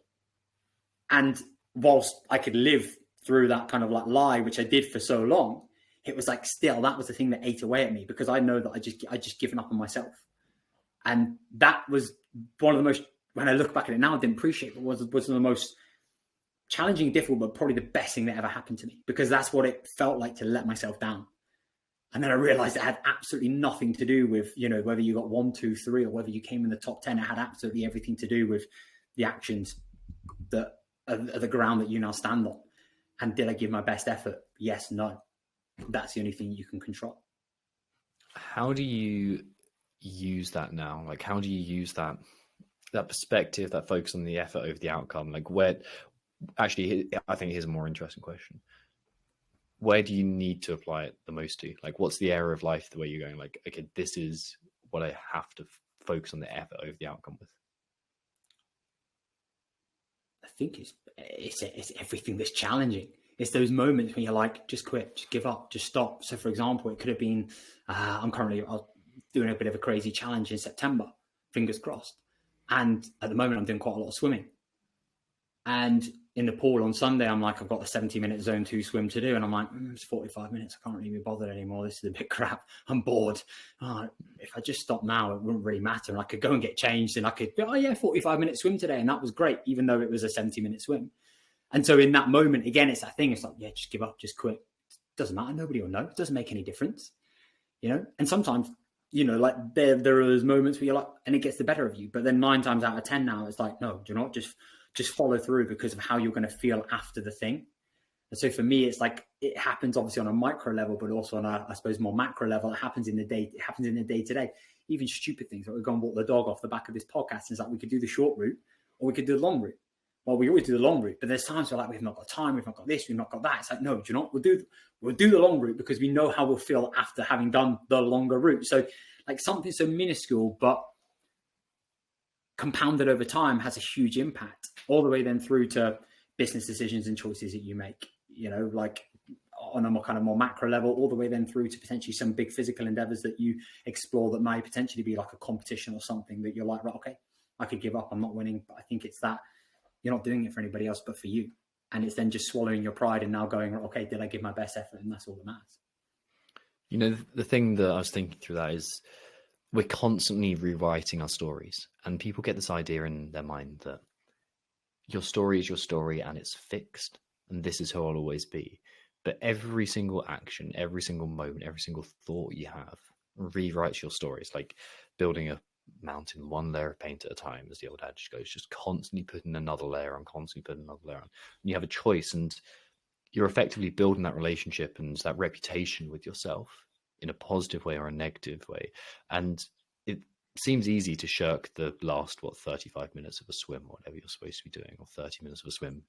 And whilst I could live through that kind of like lie, which I did for so long, it was like still that was the thing that ate away at me because I know that I just given up on myself. And that was one of the most, when I look back at it now, I didn't appreciate it, was one of the most challenging, difficult, but probably the best thing that ever happened to me because that's what it felt like to let myself down. And then I realized it had absolutely nothing to do with, whether you got 1, 2, 3, or whether you came in the top 10. It had absolutely everything to do with the actions that are the ground that you now stand on. And did I give my best effort? Yes, no. That's the only thing you can control. How do you use that now? Like, how do you use that perspective, that focus on the effort over the outcome? Like, actually, I think here's a more interesting question. Where do you need to apply it the most to? Like, what's the area of life where you're going, like, okay, this is what I have to focus on the effort over the outcome with? I think it's everything that's challenging. It's those moments when you're like, just quit, just give up, just stop. So, for example, it could have been, I'm currently doing a bit of a crazy challenge in September, fingers crossed. And at the moment, I'm doing quite a lot of swimming. And in the pool on Sunday, I'm like, I've got a 70-minute zone 2 swim to do. And I'm like, it's 45 minutes. I can't really be bothered anymore. This is a bit crap. I'm bored. If I just stop now, it wouldn't really matter. And I could go and get changed and I could be, 45-minute swim today. And that was great, even though it was a 70-minute swim. And so in that moment, again, it's that thing. It's like, yeah, just give up, just quit. It doesn't matter. Nobody will know. It doesn't make any difference, And sometimes, like there are those moments where you're like, and it gets the better of you. But then 9 times out of 10 now, it's like, no, do not just follow through because of how you're going to feel after the thing. And so for me, it's like, it happens obviously on a micro level, but also on a, I suppose, more macro level. It happens in the day. It happens in the day to day. Even stupid things like we're going to walk the dog off the back of this podcast. And it's like, we could do the short route or we could do the long route. Well, we always do the long route, but there's times where like we've not got time, we've not got this, we've not got that. It's like, no, do you know what? We'll do the long route because we know how we'll feel after having done the longer route. So like something so minuscule, but compounded over time has a huge impact all the way then through to business decisions and choices that you make, like on a more macro level, all the way then through to potentially some big physical endeavors that you explore that might potentially be like a competition or something that you're like, right, okay, I could give up. I'm not winning, but I think it's that you're not doing it for anybody else, but for you. And it's then just swallowing your pride and now going, okay, did I give my best effort? And that's all that matters. The thing that I was thinking through that is we're constantly rewriting our stories, and people get this idea in their mind that your story is your story and it's fixed and this is who I'll always be. But every single action, every single moment, every single thought you have rewrites your story. It's like building a mountain one layer of paint at a time, as the old adage goes, just constantly putting another layer on, constantly putting another layer on. And you have a choice, and you're effectively building that relationship and that reputation with yourself in a positive way or a negative way. And it seems easy to shirk the last 35 minutes of a swim or whatever you're supposed to be doing, or 30 minutes of a swim,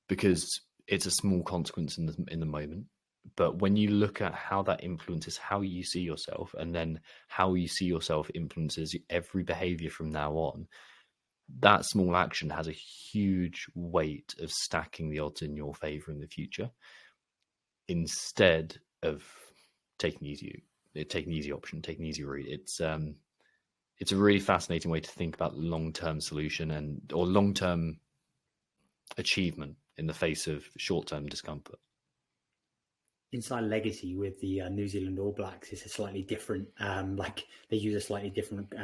because it's a small consequence in the moment. But when you look at how that influences how you see yourself, and then how you see yourself influences every behavior from now on, that small action has a huge weight of stacking the odds in your favor in the future, instead of taking you take an easy option, take an easy route. It's a really fascinating way to think about long-term solution or long-term achievement in the face of short-term discomfort. Inside Legacy with the New Zealand All Blacks is a slightly different, like they use a slightly different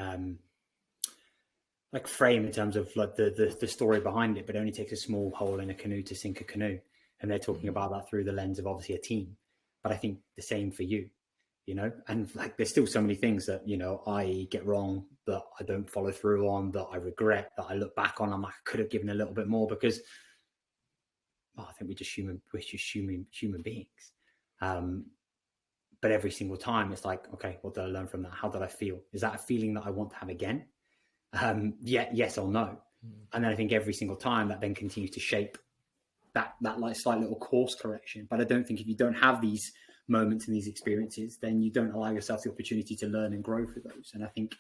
like frame in terms of like the story behind it, but it only takes a small hole in a canoe to sink a canoe. And they're talking about that through the lens of obviously a team. But I think the same for you, you know, and like there's still so many things that, you know, I get wrong, that I don't follow through on, that I regret, that I look back on, I'm like, I could have given a little bit more because I think we're just human beings. But every single time it's like, okay, what did I learn from that? How did I feel? Is that a feeling that I want to have again? Yes or no. And then I think every single time that then continues to shape that like slight little course correction. But I don't think if you don't have these moments and these experiences, then you don't allow yourself the opportunity to learn and grow through those. And I think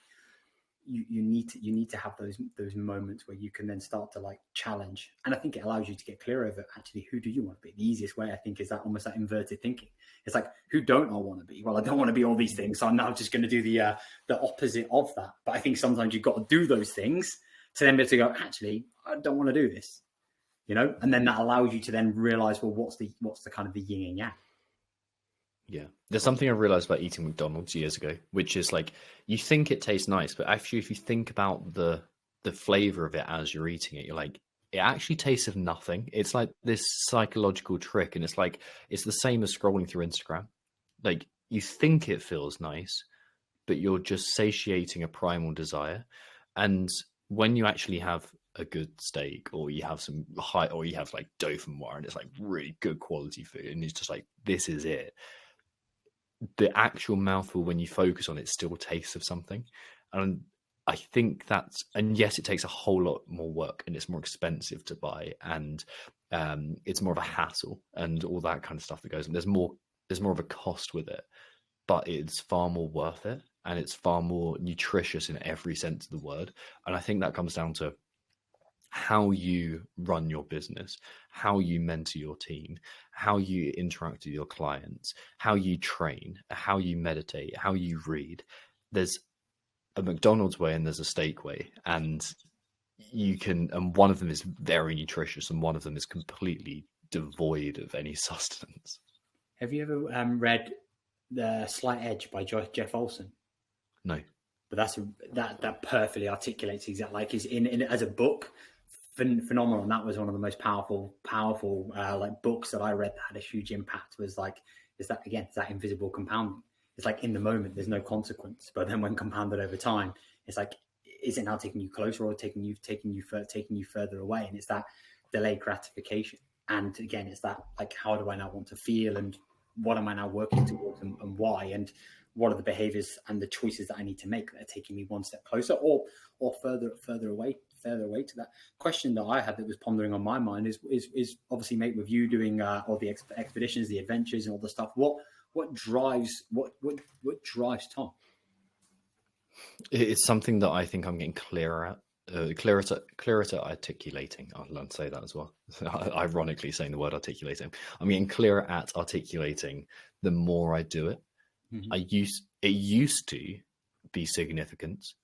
you need to have those moments where you can then start to like challenge. And I think it allows you to get clear over actually, who do you want to be? The easiest way I think is that almost that inverted thinking. It's like, who don't I want to be? Well, I don't want to be all these things, so I'm now just going to do the opposite of that. But I think sometimes you've got to do those things to then be able to go, actually, I don't want to do this, you know. And then that allows you to then realize, well, what's the kind of the yin and yang. Yeah. There's something I realized about eating McDonald's years ago, which is like, you think it tastes nice, but actually if you think about the flavor of it as you're eating it, you're like, it actually tastes of nothing. It's like this psychological trick. And it's like, it's the same as scrolling through Instagram. Like, you think it feels nice, but you're just satiating a primal desire. And when you actually have a good steak, or you have some or you have like dauphinoise, and it's like really good quality food, and it's just like, this is it. The actual mouthful, when you focus on it, still tastes of something. And I think and yes, it takes a whole lot more work, and it's more expensive to buy, and it's more of a hassle and all that kind of stuff that goes on. There's more of a cost with it, but it's far more worth it, and it's far more nutritious in every sense of the word. And I think that comes down to how you run your business, how you mentor your team, how you interact with your clients, how you train, how you meditate, how you read. There's a McDonald's way and there's a steak way, and one of them is very nutritious and one of them is completely devoid of any sustenance. Have you ever read The Slight Edge by Jeff Olson? No. But that perfectly articulates exactly, like, is in as a book, phenomenal. And that was one of the most powerful like books that I read that had a huge impact. Was like, is that invisible compounding? It's like, in the moment there's no consequence, but then when compounded over time, it's like, is it now taking you closer or taking you further away? And it's that delayed gratification. And again, it's that, like, how do I now want to feel, and what am I now working towards, and why, and what are the behaviors and the choices that I need to make that are taking me one step closer or further away to that. Question that I had that was pondering on my mind is obviously, mate, with you doing all the expeditions, the adventures, and all the stuff. What drives Tom? It's something that I think I'm getting clearer at articulating. I'll learn to say that as well. Ironically, saying the word articulating, I'm getting clearer at articulating the more I do it. Mm-hmm. It used to be significance.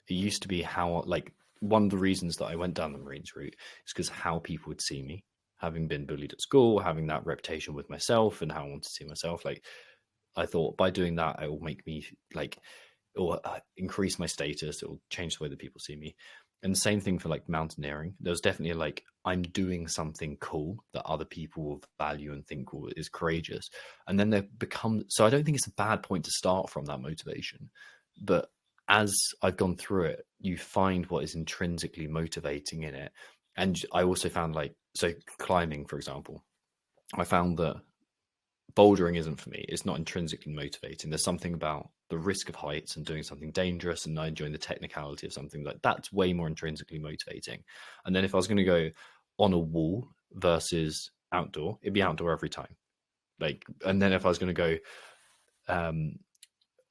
It used to be how, like, one of the reasons that I went down the Marines route is because how people would see me, having been bullied at school, having that reputation with myself, and how I want to see myself. Like, I thought by doing that, it will make me or increase my status. It will change the way that people see me. And the same thing for like mountaineering. There's definitely like, I'm doing something cool that other people will value and think is courageous. And then so I don't think it's a bad point to start from, that motivation. But as I've gone through it, you find what is intrinsically motivating in it. And I also found, like, so climbing, for example, I found that bouldering isn't for me. It's not intrinsically motivating. There's something about the risk of heights and doing something dangerous, and I enjoying the technicality of something like that's way more intrinsically motivating. And then if I was going to go on a wall versus outdoor, it'd be outdoor every time. Like, and then if I was going to go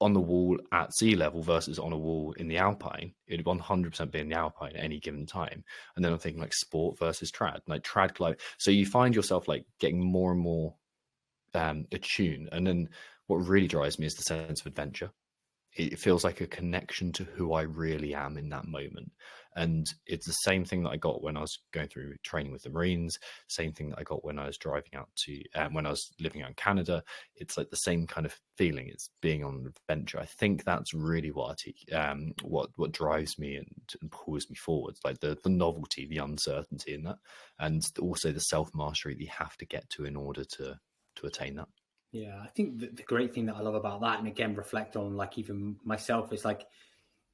on the wall at sea level versus on a wall in the Alpine, it'd 100% be in the Alpine at any given time. And then I'm thinking like sport versus trad, like trad climb. So you find yourself like getting more and more attune. And then what really drives me is the sense of adventure. It feels like a connection to who I really am in that moment. And it's the same thing that I got when I was going through training with the Marines, same thing that I got when I was driving out to, when I was living out in Canada. It's like the same kind of feeling. It's being on an adventure. I think that's really what what drives me and pulls me forward, like the novelty, the uncertainty in that, and also the self-mastery that you have to get to in order to attain that. Yeah, I think the great thing that I love about that, and again, reflect on like even myself, is like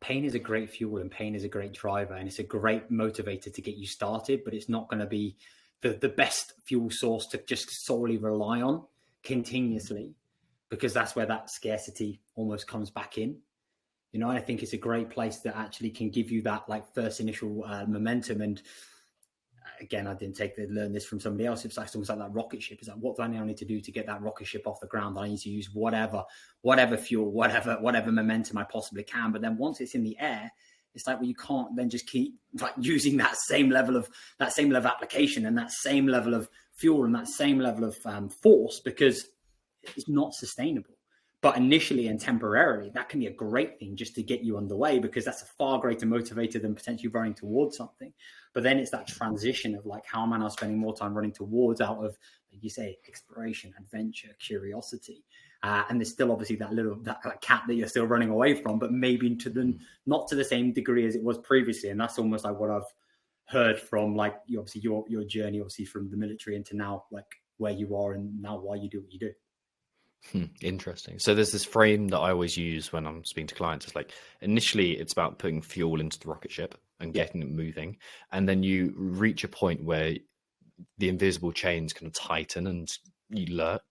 pain is a great fuel and pain is a great driver and it's a great motivator to get you started, but it's not going to be the best fuel source to just solely rely on continuously, because that's where that scarcity almost comes back in. You know, I think it's a great place that actually can give you that like first initial momentum. And again, I didn't learn this from somebody else. It's like almost like that rocket ship. It's like, what do I now need to do to get that rocket ship off the ground? I need to use whatever fuel, whatever momentum I possibly can. But then once it's in the air, it's like, well, you can't then just keep like using that same level of application and that same level of fuel and that same level of force, because it's not sustainable. But initially and temporarily, that can be a great thing just to get you underway, because that's a far greater motivator than potentially running towards something. But then it's that transition of like, how am I now spending more time running towards out of, like you say, exploration, adventure, curiosity. And there's still obviously that cat that you're still running away from, but maybe not to the same degree as it was previously. And that's almost like what I've heard from like your journey, obviously from the military into now, like where you are and now why you do what you do. Interesting. So there's this frame that I always use when I'm speaking to clients. It's like initially it's about putting fuel into the rocket ship and getting it moving. And then you reach a point where the invisible chains kind of tighten and you lurch.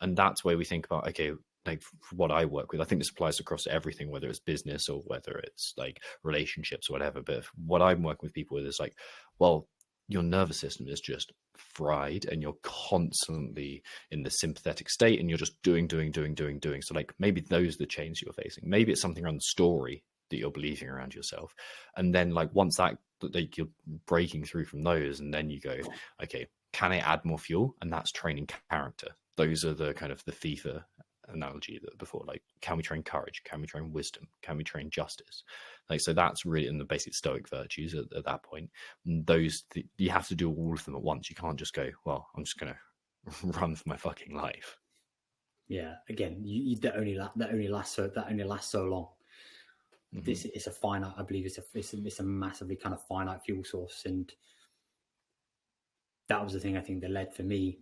And that's where we think about, okay, like what I work with, I think this applies across everything, whether it's business or whether it's like relationships or whatever. But what I'm working with people with is like, well, your nervous system is just fried and you're constantly in the sympathetic state and you're just doing. So like maybe those are the chains you're facing. Maybe it's something around the story that you're believing around yourself. And then like once that like you're breaking through from those, and then you go, okay, can I add more fuel? And that's training character. Those are the kind of the FIFA analogy that before, like, can we train courage? Can we train wisdom? Can we train justice? Like, so that's really in the basic stoic virtues at that point. And you have to do all of them at once. You can't just go, well, I'm just going to run for my fucking life. Yeah. Again, that only lasts so long. Mm-hmm. This is a finite, I believe it's a massively kind of finite fuel source. And that was the thing I think that led for me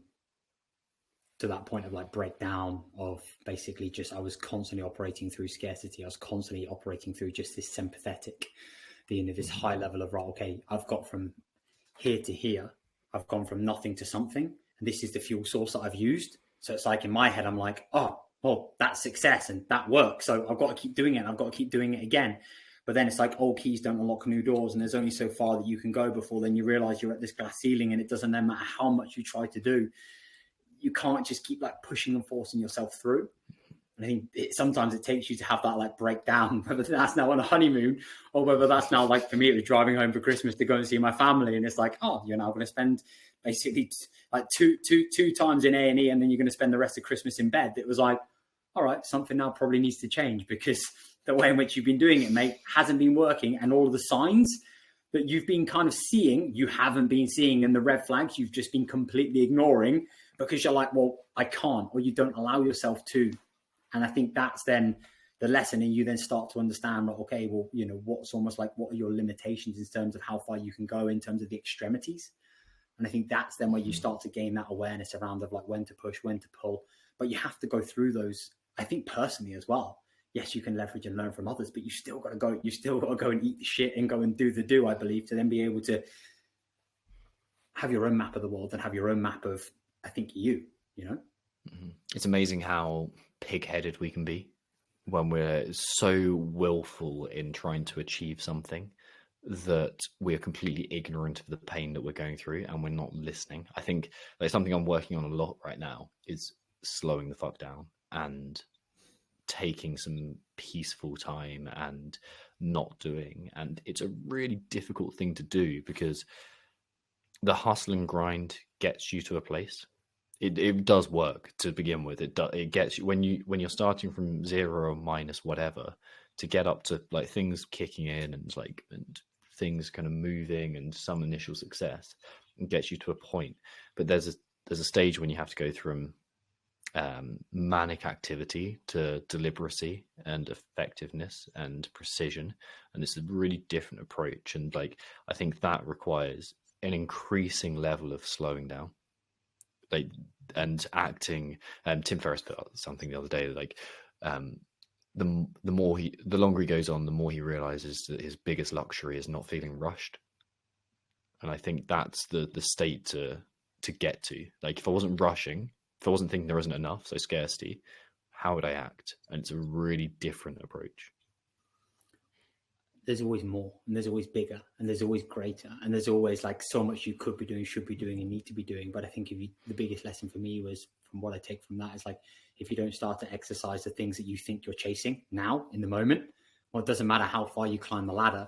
to that point of like breakdown of basically just, I was constantly operating through scarcity. I was constantly operating through just this sympathetic, this high level of, right, okay, I've got from here to here, I've gone from nothing to something. And this is the fuel source that I've used. So it's like in my head, I'm like, oh, well, that's success and that works. So I've got to keep doing it. And I've got to keep doing it again. But then it's like old keys don't unlock new doors. And there's only so far that you can go before then you realize you're at this glass ceiling, and it doesn't then matter how much you try to do. You can't just keep like pushing and forcing yourself through. And I think sometimes it takes you to have that like breakdown, whether that's now on a honeymoon or whether that's now, like for me, it was driving home for Christmas to go and see my family. And it's like, oh, you're now going to spend basically like two times in A&E, and then you're going to spend the rest of Christmas in bed. It was like, all right, something now probably needs to change, because the way in which you've been doing it, mate, hasn't been working. And all of the signs that you've been kind of seeing, you haven't been seeing, and the red flags you've just been completely ignoring, because you're like, well, I can't, or you don't allow yourself to. And I think that's then the lesson. And you then start to understand, like, okay, well, what's almost like, what are your limitations in terms of how far you can go in terms of the extremities. And I think that's then where you start to gain that awareness around of like when to push, when to pull. But you have to go through those, I think, personally as well. Yes, you can leverage and learn from others, but you still got to go and eat the shit and go and do the do, I believe, to then be able to have your own map of the world and have your own map of, I think, It's amazing how pig-headed we can be when we're so willful in trying to achieve something that we're completely ignorant of the pain that we're going through and we're not listening. I think like something I'm working on a lot right now is slowing the fuck down and taking some peaceful time and not doing. And it's a really difficult thing to do, because the hustle and grind gets you to a place. it does work to begin with. It gets you when you're starting from 0 or minus whatever, to get up to like things kicking in and things kind of moving and some initial success, and gets you to a point. But there's a stage when you have to go from manic activity to deliberacy and effectiveness and precision, and it's a really different approach. And like I think that requires an increasing level of slowing down, like, and acting. Tim Ferriss put out something the other day, like the longer he goes on, the more he realizes that his biggest luxury is not feeling rushed. And I think that's the state to get to. Like if I wasn't rushing, if I wasn't thinking there isn't enough, so scarcity, how would I act? And it's a really different approach. There's always more, and there's always bigger, and there's always greater, and there's always like so much you could be doing, should be doing, and need to be doing. But I think the biggest lesson for me was, from what I take from that, is like, if you don't start to exercise the things that you think you're chasing now in the moment, well, it doesn't matter how far you climb the ladder.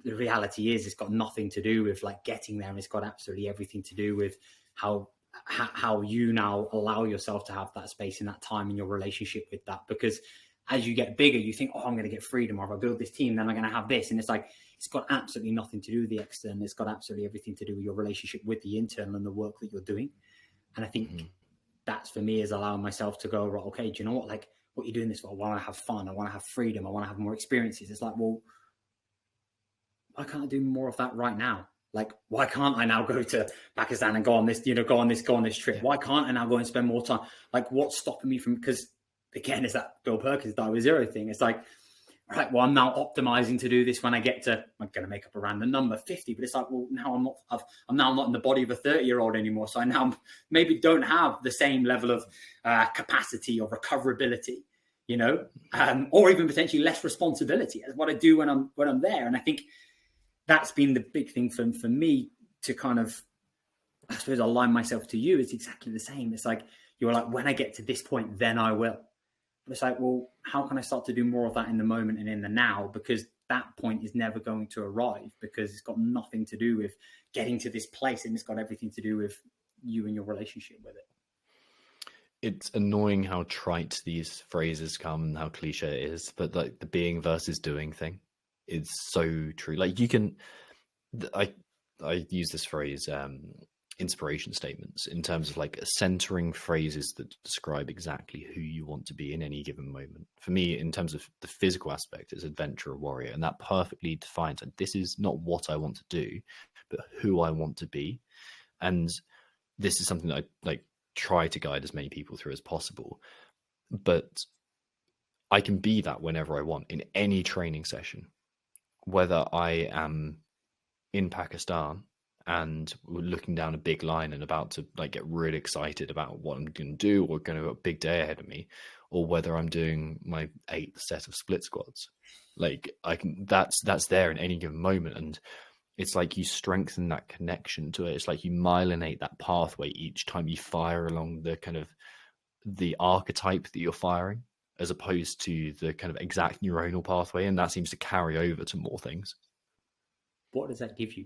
The reality is, it's got nothing to do with like getting there, and it's got absolutely everything to do with how you now allow yourself to have that space and that time in your relationship with that. Because as you get bigger, you think, oh, I'm going to get freedom, or if I build this team, then I'm going to have this. And it's like, it's got absolutely nothing to do with the external. It's got absolutely everything to do with your relationship with the internal and the work that you're doing. And I think that's, for me, is allowing myself to go, right, okay, do you know what? Like, what you're doing this for? I want to have fun. I want to have freedom. I want to have more experiences. It's like, well, why can't I do more of that right now? Like, why can't I now go to Pakistan and go on this trip? Why can't I now go and spend more time? Like, what's stopping me from, because again, it's that Bill Perkins Die With Zero thing. It's like, right, well, I'm now optimizing to do this when I get to, I'm going to make up a random number, 50, but it's like, well, now I'm now not in the body of a 30-year-old anymore. So I now maybe don't have the same level of capacity or recoverability, you know, or even potentially less responsibility as what I do when I'm there. And I think that's been the big thing for me to kind of, I suppose, align myself to you. It's exactly the same. It's like, you're like, when I get to this point, then I will. But it's like, well, how can I start to do more of that in the moment and in the now? Because that point is never going to arrive, because it's got nothing to do with getting to this place, and it's got everything to do with you and your relationship with it. It's annoying how trite these phrases come and how cliche it is, but like the being versus doing thing is so true. Like you can, I use this phrase, inspiration statements, in terms of like centering phrases that describe exactly who you want to be in any given moment. For me, in terms of the physical aspect, it's adventurer, warrior, and that perfectly defines that this is not what I want to do, but who I want to be. And this is something that I like try to guide as many people through as possible. But I can be that whenever I want in any training session, whether I am in Pakistan and looking down a big line and about to like get really excited about what I'm going to do, or going to have a big day ahead of me, or whether I'm doing my 8th set of split squats. Like I can, that's there in any given moment. And it's like you strengthen that connection to it. It's like you myelinate that pathway each time you fire along the kind of the archetype that you're firing, as opposed to the kind of exact neuronal pathway. And that seems to carry over to more things. What does that give you?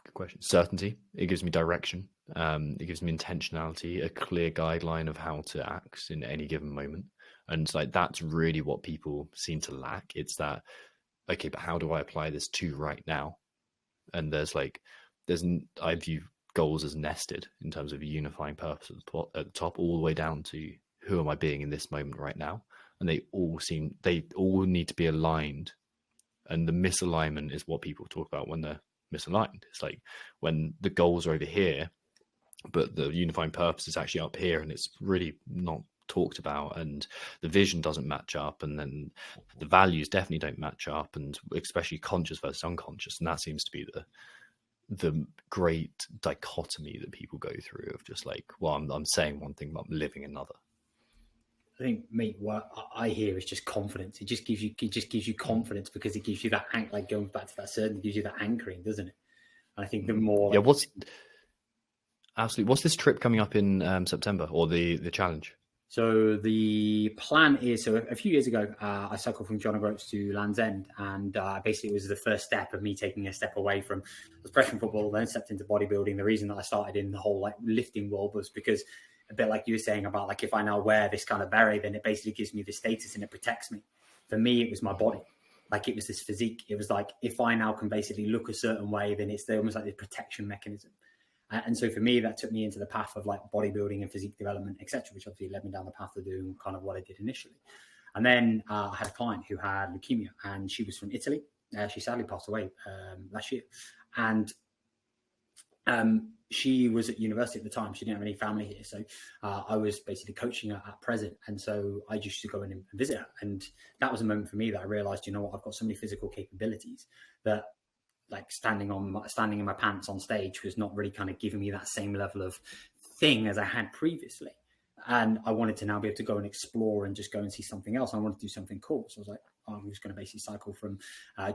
Good question. Certainty. It gives me direction. It gives me intentionality, a clear guideline of how to act in any given moment. And like that's really what people seem to lack. It's that, okay, but how do I apply this to right now? And I view goals as nested in terms of a unifying purpose at the top, all the way down to who am I being in this moment right now? And they all need to be aligned. And the misalignment is what people talk about when they're misaligned. It's like when the goals are over here, but the unifying purpose is actually up here, and it's really not talked about, and the vision doesn't match up, and then the values definitely don't match up, and especially conscious versus unconscious. And that seems to be the great dichotomy that people go through of just like, well, I'm saying one thing, but I'm living another. I think, mate, what I hear is just confidence. It just gives you confidence, because it gives you that, like going back to that certainty, gives you that anchoring, doesn't it? And I think the more, what's this trip coming up in September, or the challenge? So the plan is, so a few years ago, I cycled from John O'Groats to Land's End, and basically it was the first step of me taking a step away from professional football, then stepped into bodybuilding. The reason that I started in the whole like lifting world was because, a bit like you were saying about like, if I now wear this kind of beret, then it basically gives me the status and it protects me. For me, it was my body. Like, it was this physique. It was like, if I now can basically look a certain way, then it's almost like the protection mechanism. And so for me, that took me into the path of like bodybuilding and physique development, etc., which obviously led me down the path of doing kind of what I did initially. And then I had a client who had leukemia, and she was from Italy. She sadly passed away last year. And she was at university at the time. She didn't have any family here. So I was basically coaching her at present. And so I used to go in and visit her. And that was a moment for me that I realized, you know what, I've got so many physical capabilities that, like, standing in my pants on stage was not really kind of giving me that same level of thing as I had previously. And I wanted to now be able to go and explore and just go and see something else. I wanted to do something cool. So I was like, I was going to basically cycle from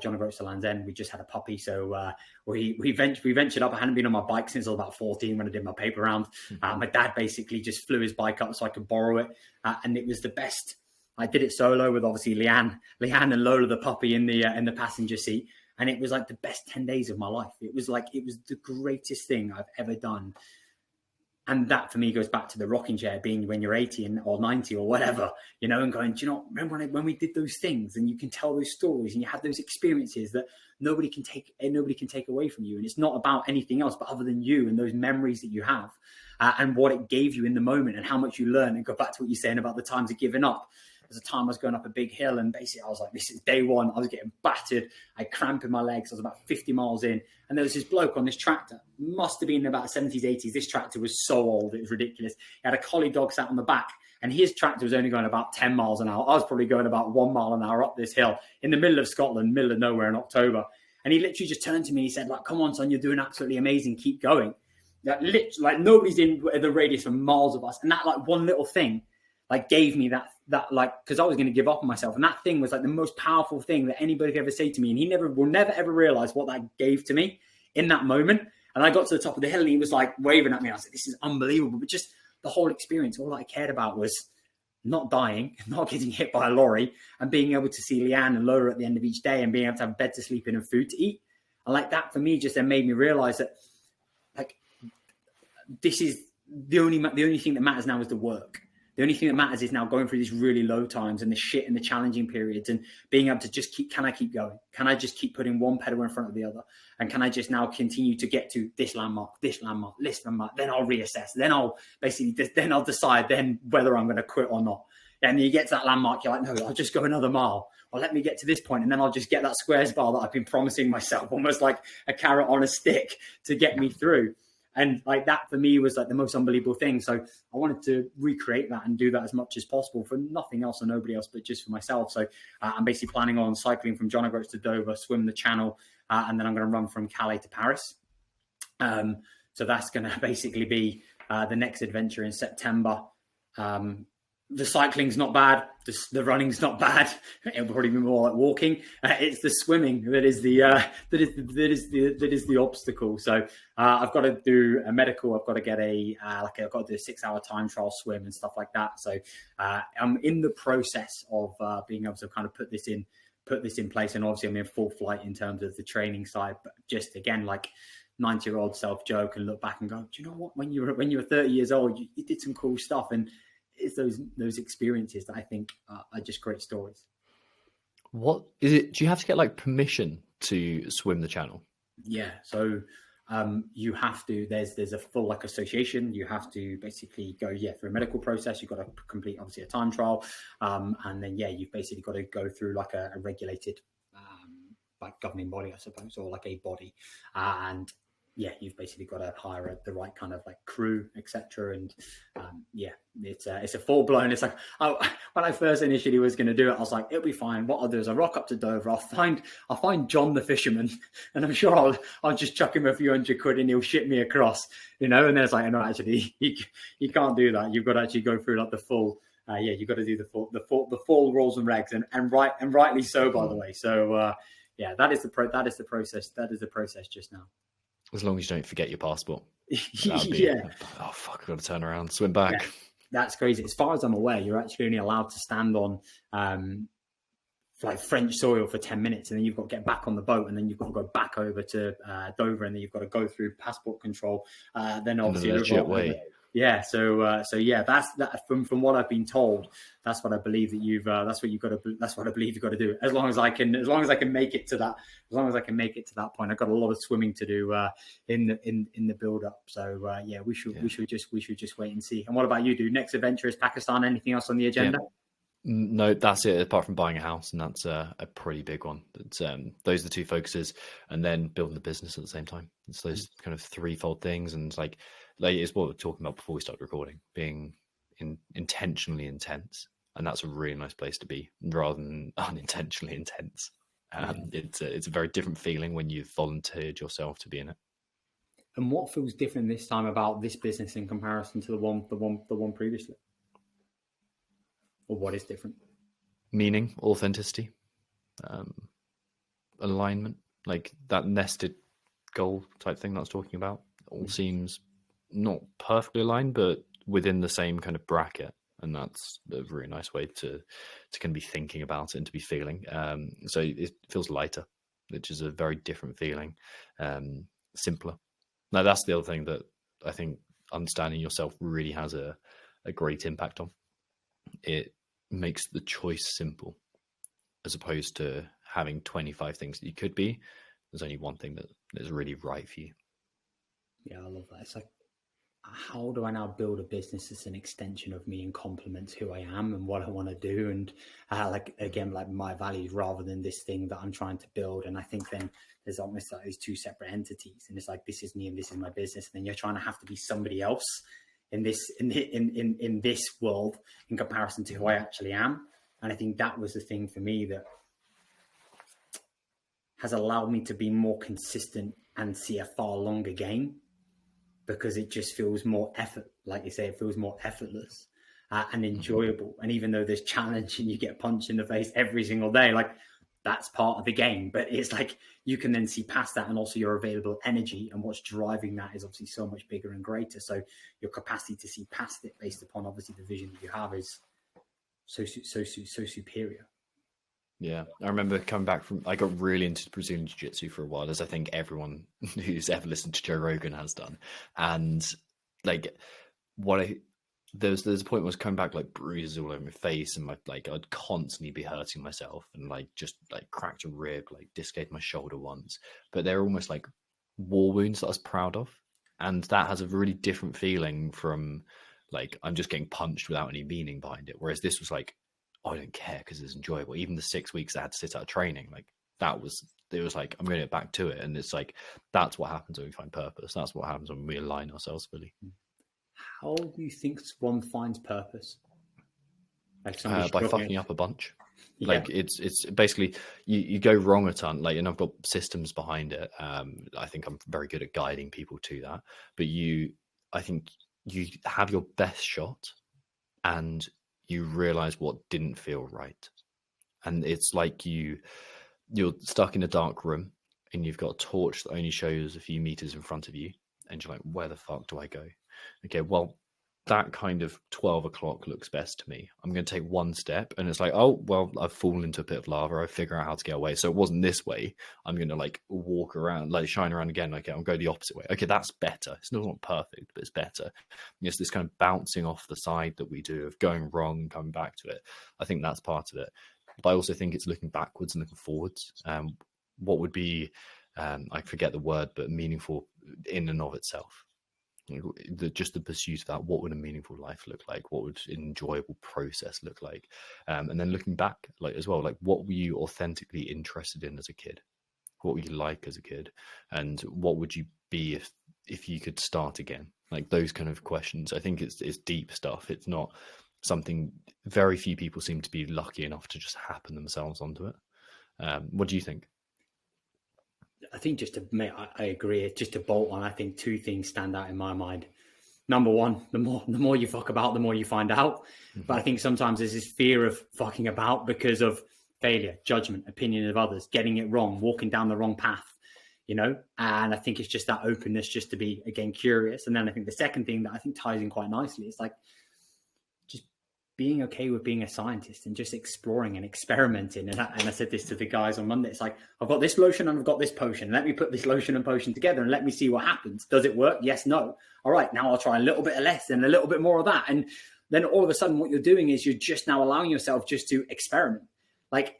John O'Groats to Land's End. We just had a puppy. So we ventured up. I hadn't been on my bike since I was about 14 when I did my paper round. My dad basically just flew his bike up so I could borrow it. And it was the best. I did it solo with obviously Leanne and Lola, the puppy, in the passenger seat. And it was like the best 10 days of my life. It was the greatest thing I've ever done. And that for me goes back to the rocking chair being when you're 80 or 90 or whatever, you know, and going, do you know, remember when we did those things, and you can tell those stories and you have those experiences that nobody can take away from you. And it's not about anything else, but other than you and those memories that you have and what it gave you in the moment and how much you learn. And go back to what you're saying about the times of giving up. There's a time I was going up a big hill, and basically I was like, this is day one. I was getting battered. I had cramp in my legs. I was about 50 miles in. And there was this bloke on this tractor. Must have been about 70s, 80s. This tractor was so old. It was ridiculous. He had a collie dog sat on the back, and his tractor was only going about 10 miles an hour. I was probably going about 1 mile an hour up this hill in the middle of Scotland, middle of nowhere in October. And he literally just turned to me and he said, like, come on, son, you're doing absolutely amazing. Keep going. Like nobody's in the radius of miles of us. And that like one little thing like gave me that like, because I was going to give up on myself. And that thing was like the most powerful thing that anybody could ever say to me. And he will never ever realize what that gave to me in that moment. And I got to the top of the hill and he was like waving at me. I was like, this is unbelievable. But just the whole experience, all I cared about was not dying, not getting hit by a lorry, and being able to see Leanne and Lola at the end of each day, and being able to have a bed to sleep in and food to eat. And like that for me just then made me realize that like this is the only thing that matters now is the work. The only thing that matters is now going through these really low times and the shit and the challenging periods, and being able to just can I keep going? Can I just keep putting one pedal in front of the other? And can I just now continue to get to this landmark, then I'll reassess. Then I'll decide then whether I'm going to quit or not. And you get to that landmark, you're like, no, I'll just go another mile. Or let me get to this point, and then I'll just get that squares bar that I've been promising myself, almost like a carrot on a stick to get me through. And like that for me was like the most unbelievable thing. So I wanted to recreate that and do that as much as possible for nothing else or nobody else, but just for myself. So I'm basically planning on cycling from John O'Groats to Dover, swim the Channel, and then I'm going to run from Calais to Paris. So that's going to basically be the next adventure in September. The cycling's not bad. The running's not bad. It'll probably be more like walking. It's the swimming that is the obstacle. So I've got to do a medical. I've got to get I've got to do a 6-hour time trial swim and stuff like that. So I'm in the process of being able to kind of put this in place. And obviously I'm in full flight in terms of the training side. But just again, like 90-year-old self joke and look back and go, do you know what? When you were 30 years old, you did some cool stuff. And it's those experiences that I think are just great stories. What is it? Do you have to get like permission to swim the Channel? Yeah. So you have to, there's a full like association. You have to basically go, through a medical process. You've got to complete obviously a time trial. And then, you've basically got to go through like a regulated like governing body, I suppose, or like a body. And you've basically got to hire the right kind of like crew, etc. And it's a full blown. It's like when I first initially was going to do it, I was like, it'll be fine. What I'll do is I'll rock up to Dover. I'll find John the fisherman, and I'm sure I'll just chuck him a few £100 and he'll ship me across, you know. And then it's like, no, actually, you can't do that. You've got to actually go through like the full. You've got to do the full rules and regs, and rightly so, by the way. So that is the process. That is the process just now. As long as you don't forget your passport. Oh, fuck, I've got to turn around, swim back. that's crazy. As far as I'm aware, you're actually only allowed to stand on like French soil for 10 minutes, and then you've got to get back on the boat, and then you've got to go back over to Dover, and then you've got to go through passport control. Then obviously, in a legit way. Yeah. So yeah, that's that. From what I've been told, that's what I believe that you've. That's what you've got to. That's what I believe you've got to do. As long as I can make it to that. As long as I can make it to that point, I've got a lot of swimming to do in the build up. So yeah, we should just wait and see. And what about you? Do next adventure is Pakistan? Anything else on the agenda? Yeah. No, that's it. Apart from buying a house, and that's a pretty big one. But those are the two focuses, and then building the business at the same time. It's those kind of threefold things, and like it's what we were talking about before we started recording, being intentionally intense, and that's a really nice place to be, rather than unintentionally intense. It's a very different feeling when you've volunteered yourself to be in it. And what feels different this time about this business in comparison to the one previously? Or what is different? Meaning, authenticity, alignment, like that nested goal type thing that I was talking about. All seems not perfectly aligned, but within the same kind of bracket. And that's a really nice way to kind of be thinking about it and to be feeling. So it feels lighter, which is a very different feeling, simpler. Now, that's the other thing that I think understanding yourself really has a great impact on. It makes the choice simple, as opposed to having 25 things that you could be. There's only one thing that is really right for you. Yeah, I love that. It's like, how do I now build a business that's an extension of me and complements who I am and what I want to do? And like my values, rather than this thing that I'm trying to build. And I think then there's almost like these two separate entities, and it's like, this is me and this is my business. And then you're trying to have to be somebody else in this world in comparison to who I actually am. And I think that was the thing for me that has allowed me to be more consistent and see a far longer game, because it just feels more like you say, it feels more effortless and enjoyable. And even though there's challenge and you get punched in the face every single day, like that's part of the game, but it's like you can then see past that, and also your available energy and what's driving that is obviously so much bigger and greater. So your capacity to see past it based upon obviously the vision that you have is so superior. Yeah, I remember coming back I got really into Brazilian Jiu-Jitsu for a while, as I think everyone who's ever listened to Joe Rogan has done. And like there's a point where I was coming back like bruises all over my face, and I'd constantly be hurting myself, and like just like cracked a rib, like dislocated my shoulder once. But they're almost like war wounds that I was proud of. And that has a really different feeling from like, I'm just getting punched without any meaning behind it. Whereas this was like, oh, I don't care because it's enjoyable. Even the 6 weeks I had to sit out of training, like it was like, I'm going to get back to it. And it's like, that's what happens when we find purpose. That's what happens when we align ourselves fully. How do you think one finds purpose? Like by fucking up a bunch. Yeah. Like it's basically you go wrong a ton, like, and I've got systems behind it. I think I'm very good at guiding people to that, but I think you have your best shot and you realize what didn't feel right. And it's like you're stuck in a dark room and you've got a torch that only shows a few meters in front of you, and you're like, where the fuck do I go? Okay, well, that kind of 12 o'clock looks best to me. I'm going to take one step, and it's like, oh, well, I've fallen into a pit of lava. I figure out how to get away. So it wasn't this way. I'm going to like walk around, like shine around again. Okay, I'll go the opposite way. Okay, that's better. It's not perfect, but it's better. It's this kind of bouncing off the side that we do of going wrong and coming back to it. I think that's part of it. But I also think it's looking backwards and looking forwards. What would be, I forget the word, but meaningful in and of itself. Just the pursuit of that. What would a meaningful life look like? What would an enjoyable process look like? And then looking back, like as well, like what were you authentically interested in as a kid? What were you like as a kid? And what would you be if you could start again? Like those kind of questions. I think it's deep stuff. It's not something very few people seem to be lucky enough to just happen themselves onto it. What do you think? I think I agree. Just to bolt on, I think two things stand out in my mind. Number one, the more you fuck about, the more you find out. Mm-hmm. But I think sometimes there's this fear of fucking about because of failure, judgment, opinion of others, getting it wrong, walking down the wrong path, And I think it's just that openness just to be, again, curious. And then I think the second thing that I think ties in quite nicely is like, being okay with being a scientist and just exploring and experimenting. And I said this to the guys on Monday. It's like, I've got this lotion and I've got this potion. Let me put this lotion and potion together and let me see what happens. Does it work? Yes, no. All right, now I'll try a little bit of less and a little bit more of that. And then all of a sudden what you're doing is you're just now allowing yourself just to experiment. Like,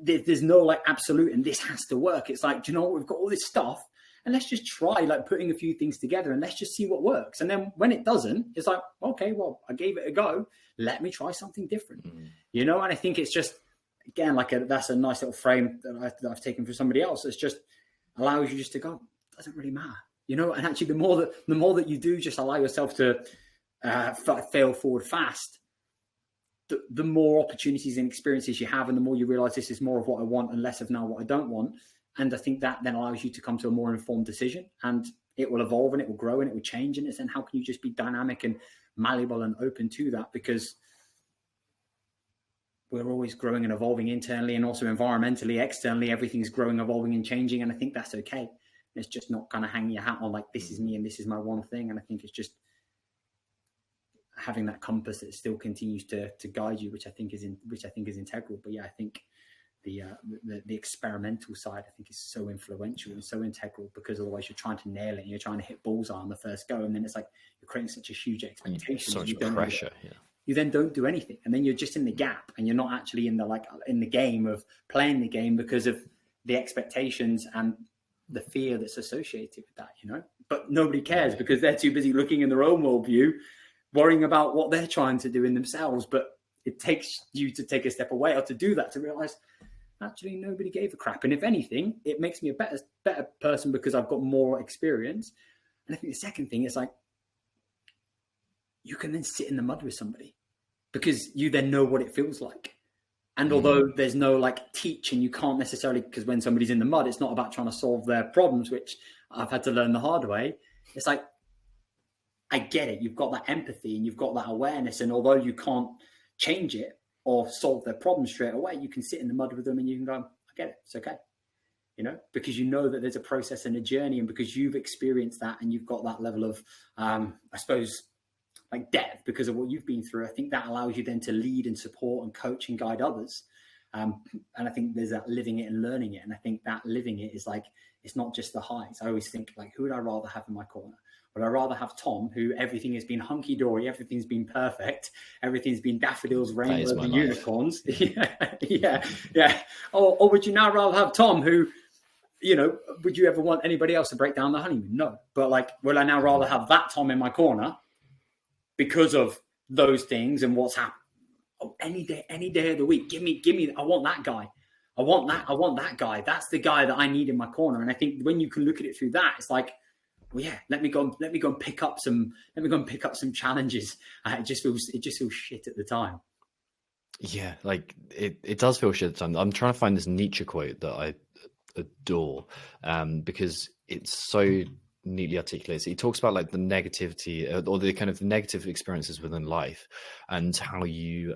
there's no like absolute and this has to work. It's like, do you know what? We've got all this stuff and let's just try like putting a few things together and let's just see what works. And then when it doesn't, it's like, okay, well, I gave it a go. Let me try something different, you know? And I think it's just, again, like that's a nice little frame that I've taken from somebody else. It's just allows you just to go, it doesn't really matter, you know? And actually the more that you do just allow yourself to fail forward fast, the more opportunities and experiences you have, and the more you realize this is more of what I want and less of now what I don't want. And I think that then allows you to come to a more informed decision, and it will evolve and it will grow and it will change. And it's then how can you just be dynamic and malleable and open to that? Because we're always growing and evolving internally and also environmentally, externally, everything's growing, evolving and changing. And I think that's okay. It's just not kind of hanging your hat on like, this is me and this is my one thing. And I think it's just having that compass that still continues to guide you, which I think is integral. But yeah, I think the experimental side, I think, is so influential and so integral, because otherwise you're trying to nail it and you're trying to hit bullseye on the first go, and then it's like you're creating such a huge expectation, so much pressure. You then don't do anything, and then you're just in the gap, and you're not actually in the game of playing the game because of the expectations and the fear that's associated with that, you know. But nobody cares because they're too busy looking in their own worldview, worrying about what they're trying to do in themselves. But it takes you to take a step away or to do that, to realize actually nobody gave a crap. And if anything, it makes me a better person because I've got more experience. And I think the second thing is like, you can then sit in the mud with somebody because you then know what it feels like. And although there's no like teaching, you can't necessarily, because when somebody's in the mud, it's not about trying to solve their problems, which I've had to learn the hard way. It's like, I get it. You've got that empathy and you've got that awareness. And although you can't change it or solve their problem straight away, you can sit in the mud with them and you can go, I get it. It's okay. You know, because you know that there's a process and a journey, and because you've experienced that and you've got that level of, I suppose, like depth because of what you've been through. I think that allows you then to lead and support and coach and guide others. And I think there's that living it and learning it. And I think that living it is like, it's not just the highs. I always think like, who would I rather have in my corner? Would I rather have Tom, who everything has been hunky-dory, everything's been perfect, everything's been daffodils, rainbows, and unicorns? yeah. Or would you now rather have Tom, who, you know, would you ever want anybody else to break down the honeymoon? No. But like, will I now rather have that Tom in my corner because of those things and what's happened? Oh, any day of the week, give me. I want that guy. I want that guy. That's the guy that I need in my corner. And I think when you can look at it through that, it's like, well, yeah, let me go and pick up some challenges. It just feels shit at the time. Yeah, like it does feel shit at the time. I'm trying to find this Nietzsche quote that I adore, because it's so neatly articulated. He talks about like the negativity or the kind of negative experiences within life, and how you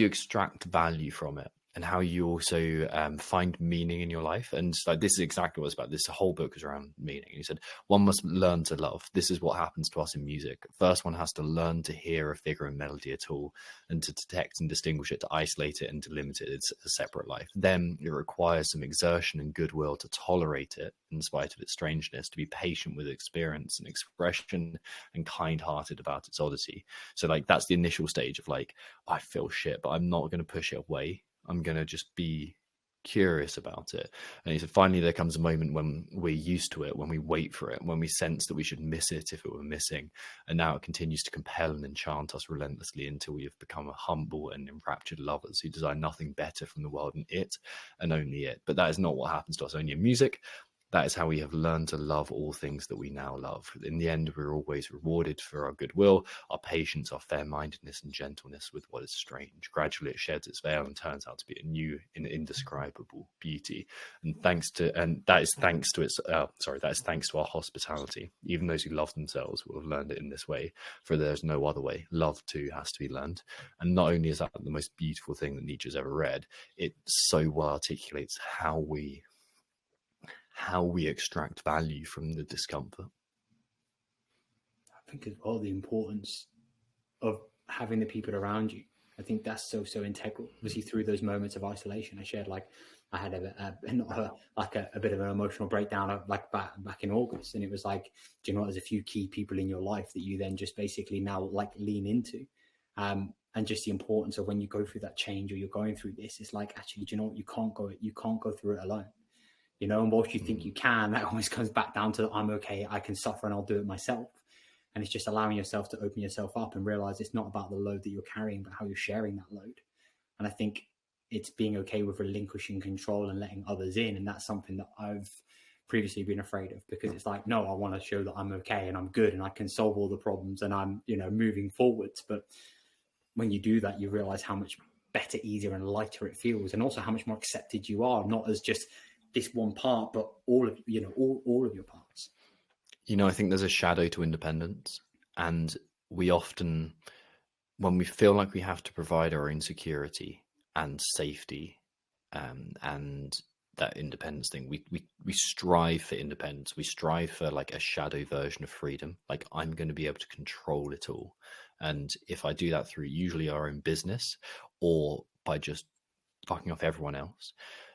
extract value from it, and how you also find meaning in your life. And like, this is exactly what it's about. This whole book is around meaning. He said, one must learn to love. This is what happens to us in music. First, one has to learn to hear a figure and melody at all, and to detect and distinguish it, to isolate it and to limit it. It's a separate life. Then it requires some exertion and goodwill to tolerate it in spite of its strangeness, to be patient with experience and expression, and kind-hearted about its oddity. So like, that's the initial stage of like, I feel shit, but I'm not going to push it away. I'm going to just be curious about it. And he said, finally, there comes a moment when we're used to it, when we wait for it, when we sense that we should miss it if it were missing. And now it continues to compel and enchant us relentlessly until we have become a humble and enraptured lovers who desire nothing better from the world than it and only it. But that is not what happens to us only in music. That is how we have learned to love all things that we now love. In the end, we're always rewarded for our goodwill, our patience, our fair-mindedness and gentleness with what is strange. Gradually, it sheds its veil and turns out to be a new and indescribable beauty. And that is thanks to our hospitality. Even those who love themselves will have learned it in this way, for there's no other way. Love too has to be learned. And not only is that the most beautiful thing that Nietzsche's ever read, it so well articulates how we extract value from the discomfort. I think as well the importance of having the people around you. I think that's so integral. Obviously, through those moments of isolation, I shared like I had a bit of an emotional breakdown like back in August, and it was like, do you know what? There's a few key people in your life that you then just basically now like lean into, and just the importance of when you go through that change or you're going through this, it's like, actually, do you know what? You can't go through it alone. You know, and whilst you think you can, that always comes back down to, I'm okay, I can suffer and I'll do it myself. And it's just allowing yourself to open yourself up and realize it's not about the load that you're carrying, but how you're sharing that load. And I think it's being okay with relinquishing control and letting others in. And that's something that I've previously been afraid of, because it's like, no, I want to show that I'm okay and I'm good and I can solve all the problems and I'm, you know, moving forwards. But when you do that, you realize how much better, easier and lighter it feels. And also how much more accepted you are, not as just this one part, but all of, you know, all of your parts. You know, I think there's a shadow to independence, and we often, when we feel like we have to provide our own security and safety, and that independence thing, we strive for independence. We strive for like a shadow version of freedom. Like, I'm going to be able to control it all. And if I do that through usually our own business or by just fucking off everyone else,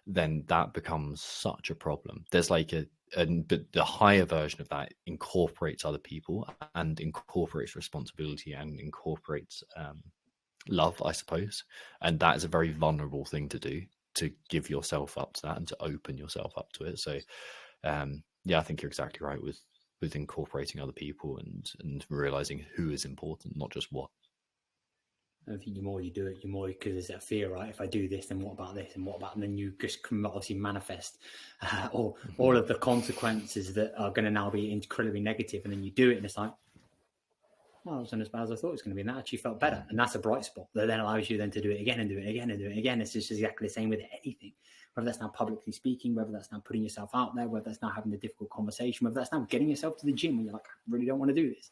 then that becomes such a problem. There's like but the higher version of that incorporates other people and incorporates responsibility and incorporates love, I suppose. And that is a very vulnerable thing to do, to give yourself up to that and to open yourself up to it. So yeah, I think you're exactly right with incorporating other people and realizing who is important, not just what. I think the more you do it, the more, because there's that fear, right? If I do this, then what about this, and what about, and then you just can obviously manifest all of the consequences that are going to now be incredibly negative, and then you do it, and it's like, well, it wasn't as bad as I thought it was going to be, and that actually felt better, and that's a bright spot that then allows you then to do it again and do it again and do it again. It's just exactly the same with anything, whether that's now publicly speaking, whether that's now putting yourself out there, whether that's now having a difficult conversation, whether that's now getting yourself to the gym when you're like, I really don't want to do this.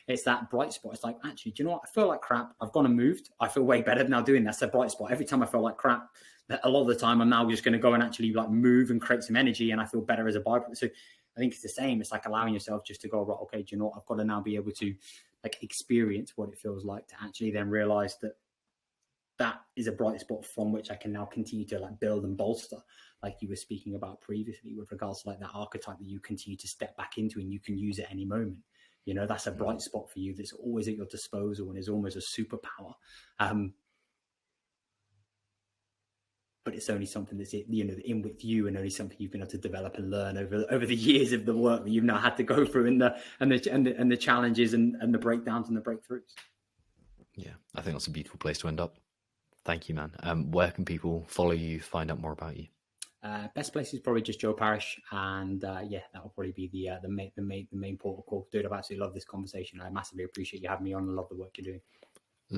It's that bright spot. It's like, actually, do you know what? I feel like crap. I've gone and moved. I feel way better now doing that. That's a bright spot. Every time I feel like crap, a lot of the time I'm now just going to go and actually like move and create some energy, and I feel better as a byproduct. So I think it's the same. It's like allowing yourself just to go, right, okay, do you know what? I've got to now be able to like experience what it feels like to actually then realize that that is a bright spot from which I can now continue to like build and bolster, like you were speaking about previously with regards to like that archetype that you continue to step back into and you can use at any moment. You know, that's a bright spot for you that's always at your disposal and is almost a superpower. But it's only something that's, you know, in with you, and only something you've been able to develop and learn over the years of the work that you've now had to go through, and the challenges and the breakdowns and the breakthroughs. Yeah, I think that's a beautiful place to end up. Thank you, man. Where can people follow you, find out more about you? Best place is probably just Joe Parrish, and yeah, that will probably be the main port of call. Dude, I've absolutely loved this conversation. I massively appreciate you having me on and love the work you're doing.